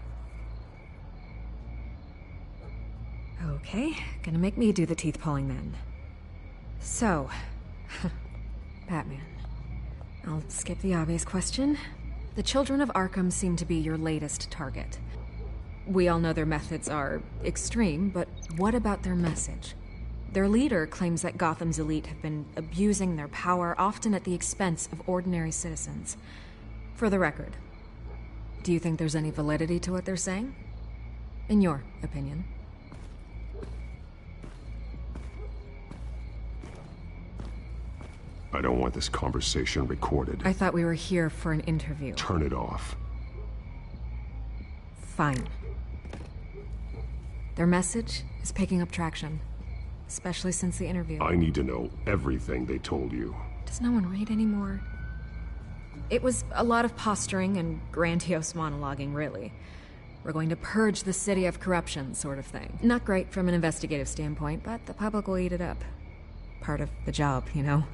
Okay, gonna make me do the teeth pulling then. So, Batman. I'll skip the obvious question. The Children of Arkham seem to be your latest target. We all know their methods are extreme, but what about their message? Their leader claims that Gotham's elite have been abusing their power, often at the expense of ordinary citizens. For the record, do you think there's any validity to what they're saying? In your opinion? I don't want this conversation recorded. I thought we were here for an interview. Turn it off. Fine. Their message is picking up traction, especially since the interview. I need to know everything they told you. Does no one read anymore? It was a lot of posturing and grandiose monologuing, really. We're going to purge the city of corruption, sort of thing. Not great from an investigative standpoint, but the public will eat it up. Part of the job, you know?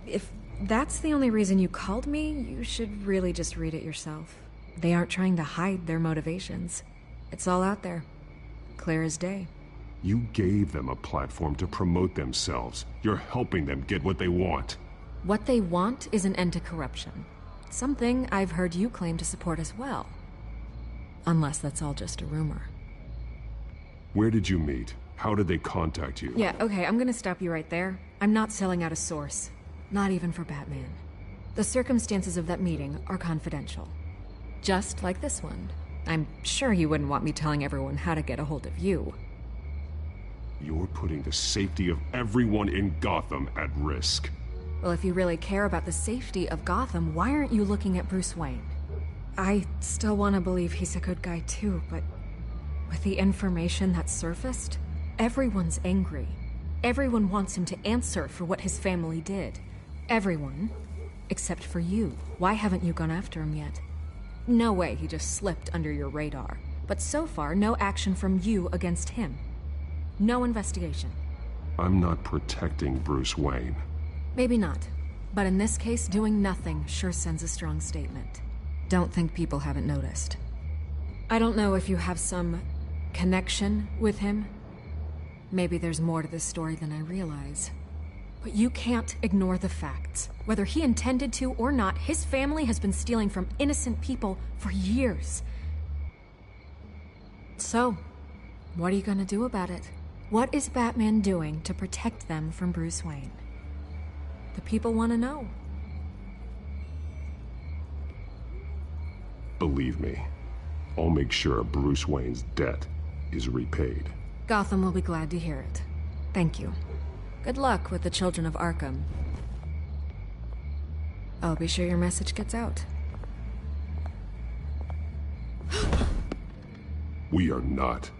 If that's the only reason you called me, you should really just read it yourself. They aren't trying to hide their motivations. It's all out there. Clear as day. You gave them a platform to promote themselves. You're helping them get what they want. What they want is an end to corruption. Something I've heard you claim to support as well. Unless that's all just a rumor. Where did you meet? How did they contact you? Yeah, okay, I'm gonna stop you right there. I'm not selling out a source. Not even for Batman. The circumstances of that meeting are confidential. Just like this one. I'm sure you wouldn't want me telling everyone how to get a hold of you. You're putting the safety of everyone in Gotham at risk. Well, if you really care about the safety of Gotham, why aren't you looking at Bruce Wayne? I still want to believe he's a good guy too, but with the information that surfaced, everyone's angry. Everyone wants him to answer for what his family did. Everyone, except for you. Why haven't you gone after him yet? No way he just slipped under your radar. But so far, no action from you against him. No investigation. I'm not protecting Bruce Wayne. Maybe not. But in this case, doing nothing sure sends a strong statement. Don't think people haven't noticed. I don't know if you have some connection with him. Maybe there's more to this story than I realize. But you can't ignore the facts. Whether he intended to or not, his family has been stealing from innocent people for years. So, what are you gonna do about it? What is Batman doing to protect them from Bruce Wayne? The people want to know. Believe me, I'll make sure Bruce Wayne's debt is repaid. Gotham will be glad to hear it. Thank you. Good luck with the children of Arkham. I'll be sure your message gets out. We are not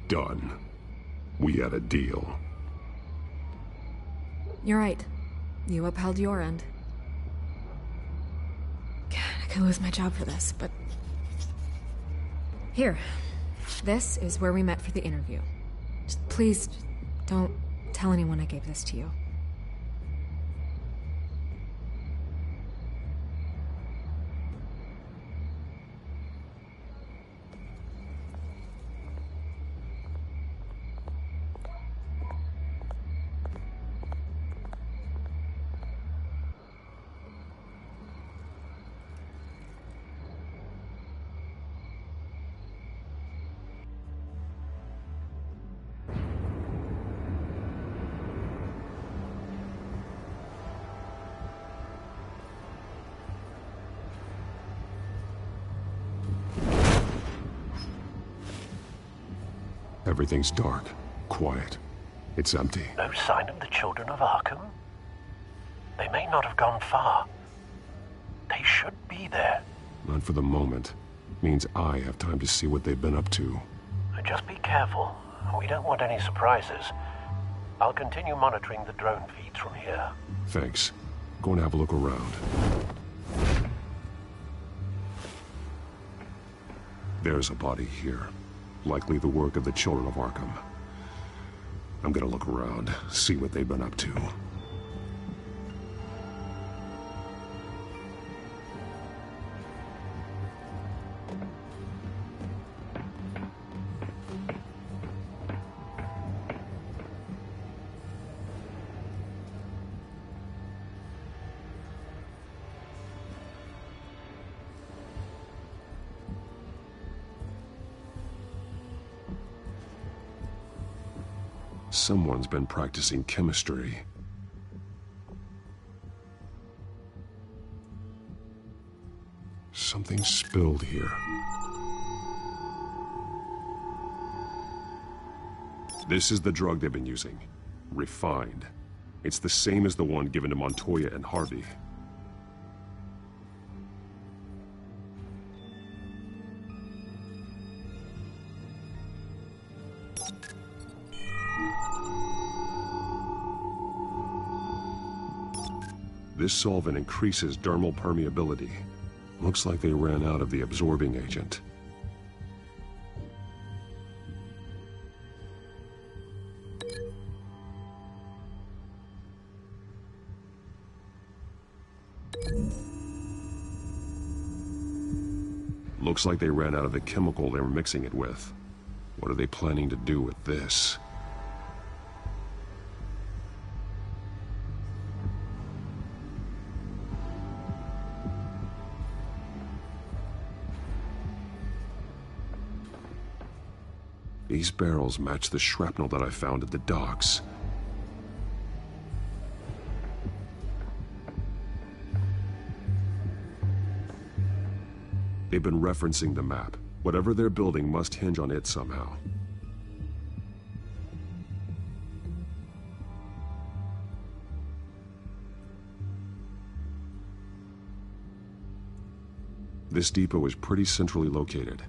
done. We had a deal. You're right. You upheld your end. God, I could lose my job for this, but... Here. This is where we met for the interview. Just please, don't tell anyone I gave this to you. Everything's dark, quiet. It's empty. No sign of the children of Arkham? They may not have gone far. They should be there. Not for the moment. Means I have time to see what they've been up to. Just be careful. We don't want any surprises. I'll continue monitoring the drone feeds from here. Thanks. Going to have a look around. There's a body here. Likely the work of the children of Arkham. I'm gonna look around, see what they've been up to. Someone's been practicing chemistry. Something spilled here. This is the drug they've been using. Refined. It's the same as the one given to Montoya and Harvey. This solvent increases dermal permeability. Looks like they ran out of the absorbing agent. Looks like they ran out of the chemical they were mixing it with. What are they planning to do with this? These barrels match the shrapnel that I found at the docks. They've been referencing the map. Whatever they're building must hinge on it somehow. This depot is pretty centrally located.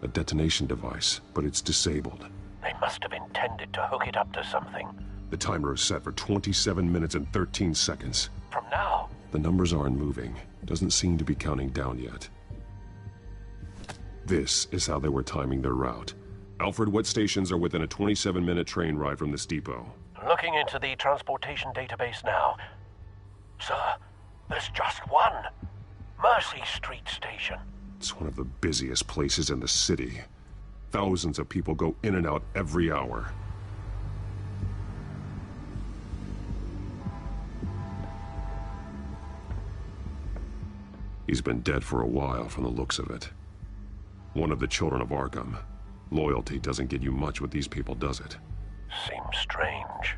A detonation device, but it's disabled. They must have intended to hook it up to something. The timer is set for 27 minutes and 13 seconds. From now? The numbers aren't moving. Doesn't seem to be counting down yet. This is how they were timing their route. Alfred, what stations are within a 27-minute train ride from this depot? Looking into the transportation database now. Sir, there's just one. Mercy Street Station. It's one of the busiest places in the city. Thousands of people go in and out every hour. He's been dead for a while from the looks of it. One of the children of Arkham. Loyalty doesn't get you much with these people, does it? Seems strange.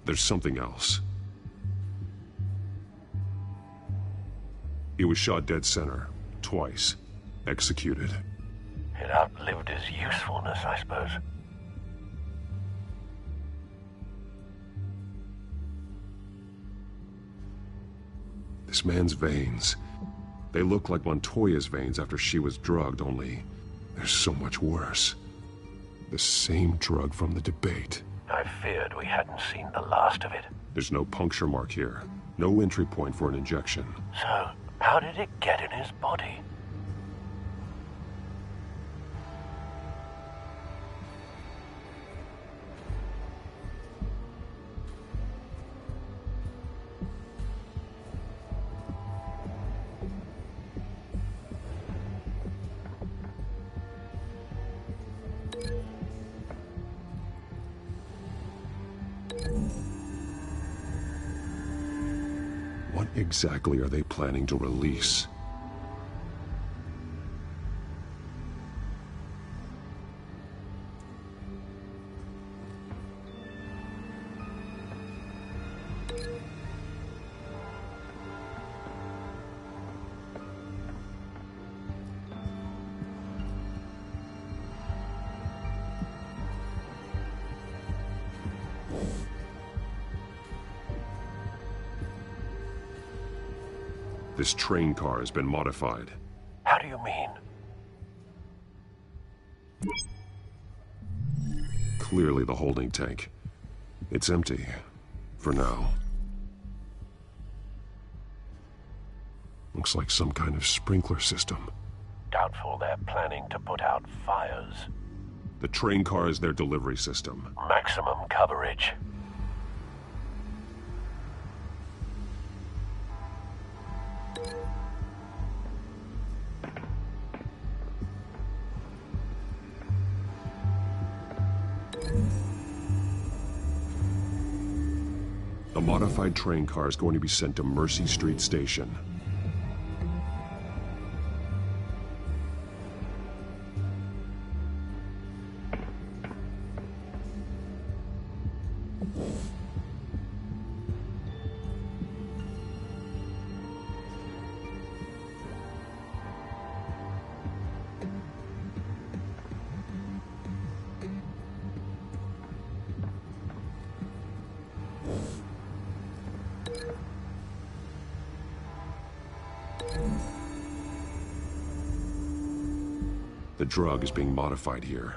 There's something else. He was shot dead center, twice. Executed. It outlived his usefulness, I suppose. This man's veins. They look like Montoya's veins after she was drugged, only they're so much worse. The same drug from the debate. I feared we hadn't seen the last of it. There's no puncture mark here. No entry point for an injection. So, how did it get in his body? What exactly are they planning to release? This train car has been modified. How do you mean? Clearly the holding tank. It's empty. For now. Looks like some kind of sprinkler system. Doubtful they're planning to put out fires. The train car is their delivery system. Maximum coverage. The modified train car is going to be sent to Mercy Street Station. The drug is being modified here.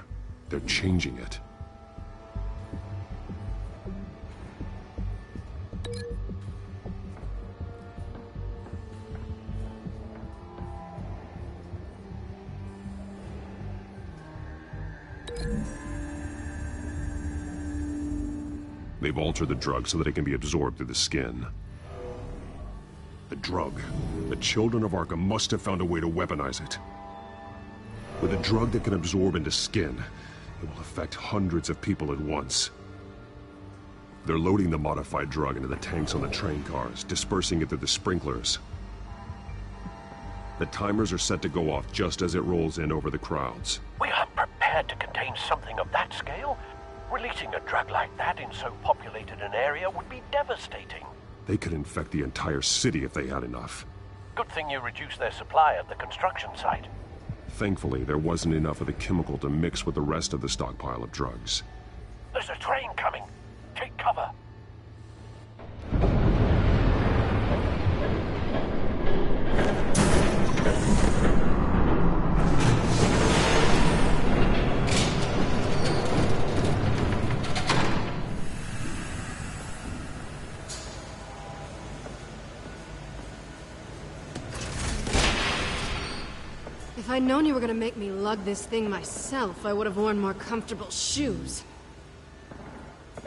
They're changing it. They've altered the drug so that it can be absorbed through the skin. The drug. The children of Arkham must have found a way to weaponize it. With a drug that can absorb into skin, it will affect hundreds of people at once. They're loading the modified drug into the tanks on the train cars, dispersing it through the sprinklers. The timers are set to go off just as it rolls in over the crowds. We aren't prepared to contain something of that scale. Releasing a drug like that in so populated an area would be devastating. They could infect the entire city if they had enough. Good thing you reduced their supply at the construction site. Thankfully, there wasn't enough of the chemical to mix with the rest of the stockpile of drugs. There's a train coming. Take cover. If I'd known you were gonna make me lug this thing myself, I would have worn more comfortable shoes.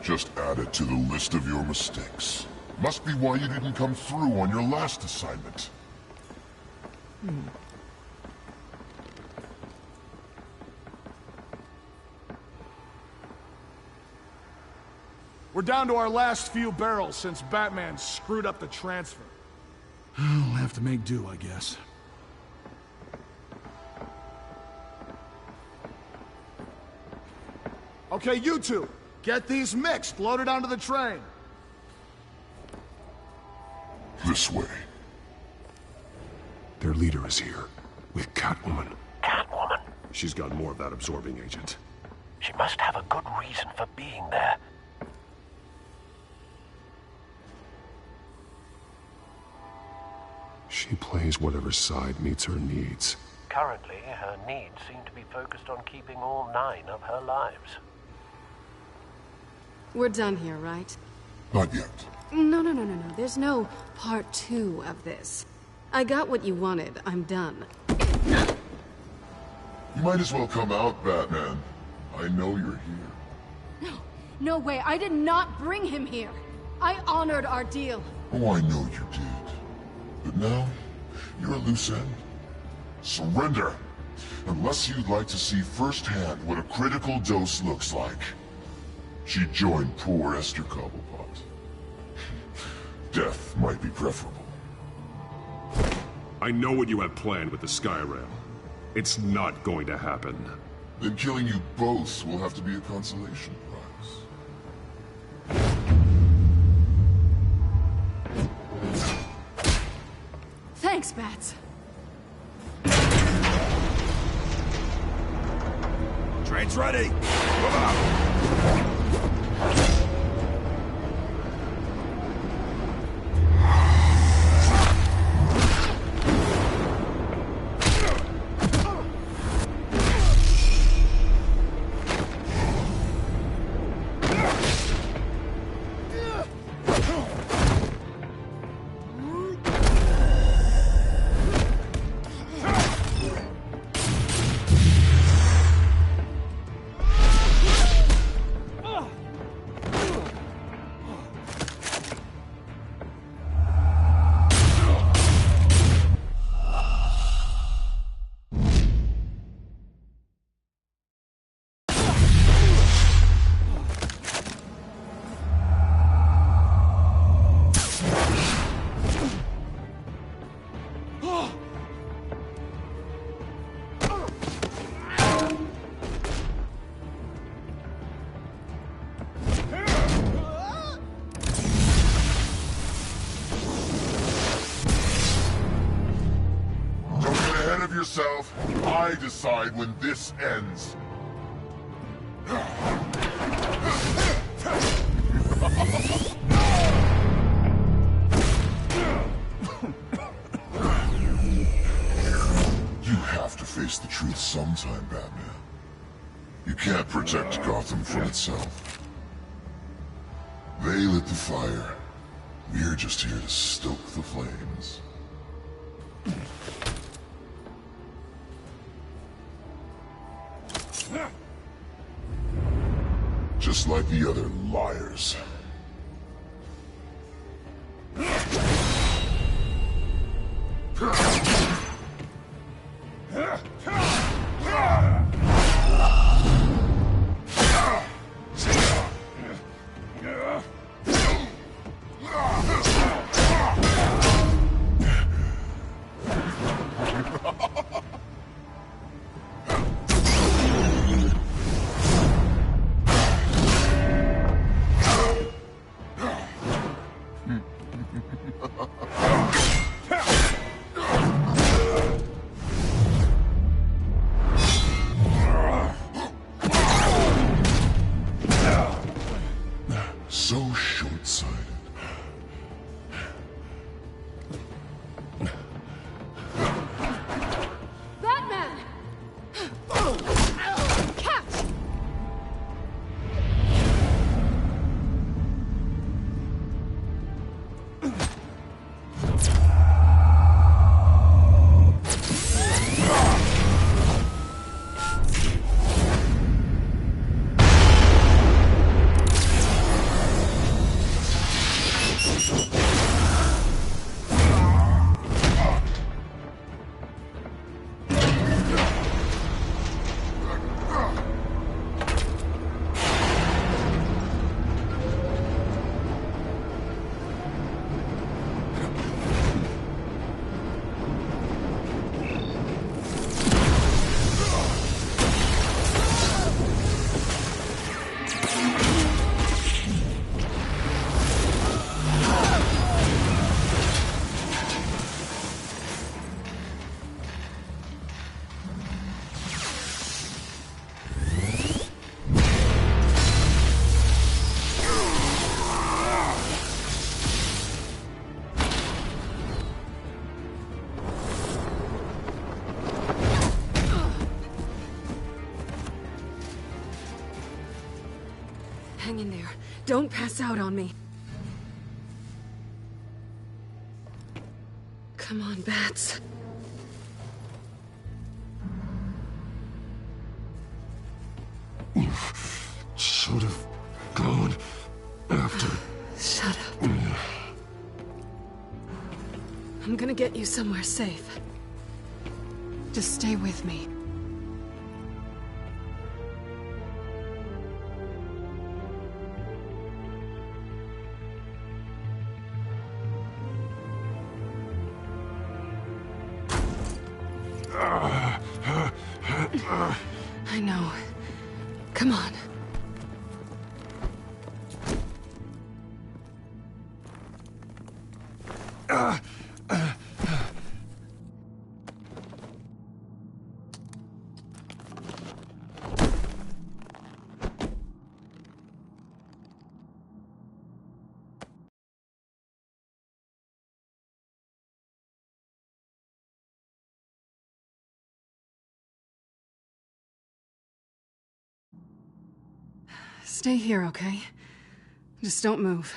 Just add it to the list of your mistakes. Must be why you didn't come through on your last assignment. We're down to our last few barrels since Batman screwed up the transfer. We'll have to make do, I guess. Okay, you two, get these mixed, loaded onto the train. This way. Their leader is here, with Catwoman. Catwoman? She's got more of that absorbing agent. She must have a good reason for being there. She plays whatever side meets her needs. Currently, her needs seem to be focused on keeping all 9 of her lives. We're done here, right? Not yet. No. There's no part 2 of this. I got what you wanted. I'm done. You might as well come out, Batman. I know you're here. No way. I did not bring him here. I honored our deal. Oh, I know you did. But now, you're a loose end. Surrender! Unless you'd like to see firsthand what a critical dose looks like. She joined poor Esther Cobblepot. Death might be preferable. I know what you have planned with the Skyrail. It's not going to happen. Then killing you both will have to be a consolation prize. Thanks, Bats. Train's ready! Move out! yourself. I decide when this ends. You have to face the truth sometime, Batman. You can't protect Gotham from itself. They lit the fire. We're just here to stoke the flames. Just like the other liars. So short-sighted. Batman! Catch! Hang in there. Don't pass out on me. Come on, Bats. You should have gone after. Shut up. I'm gonna get you somewhere safe. Just stay with me. I know. Come on. Stay here, okay? Just don't move.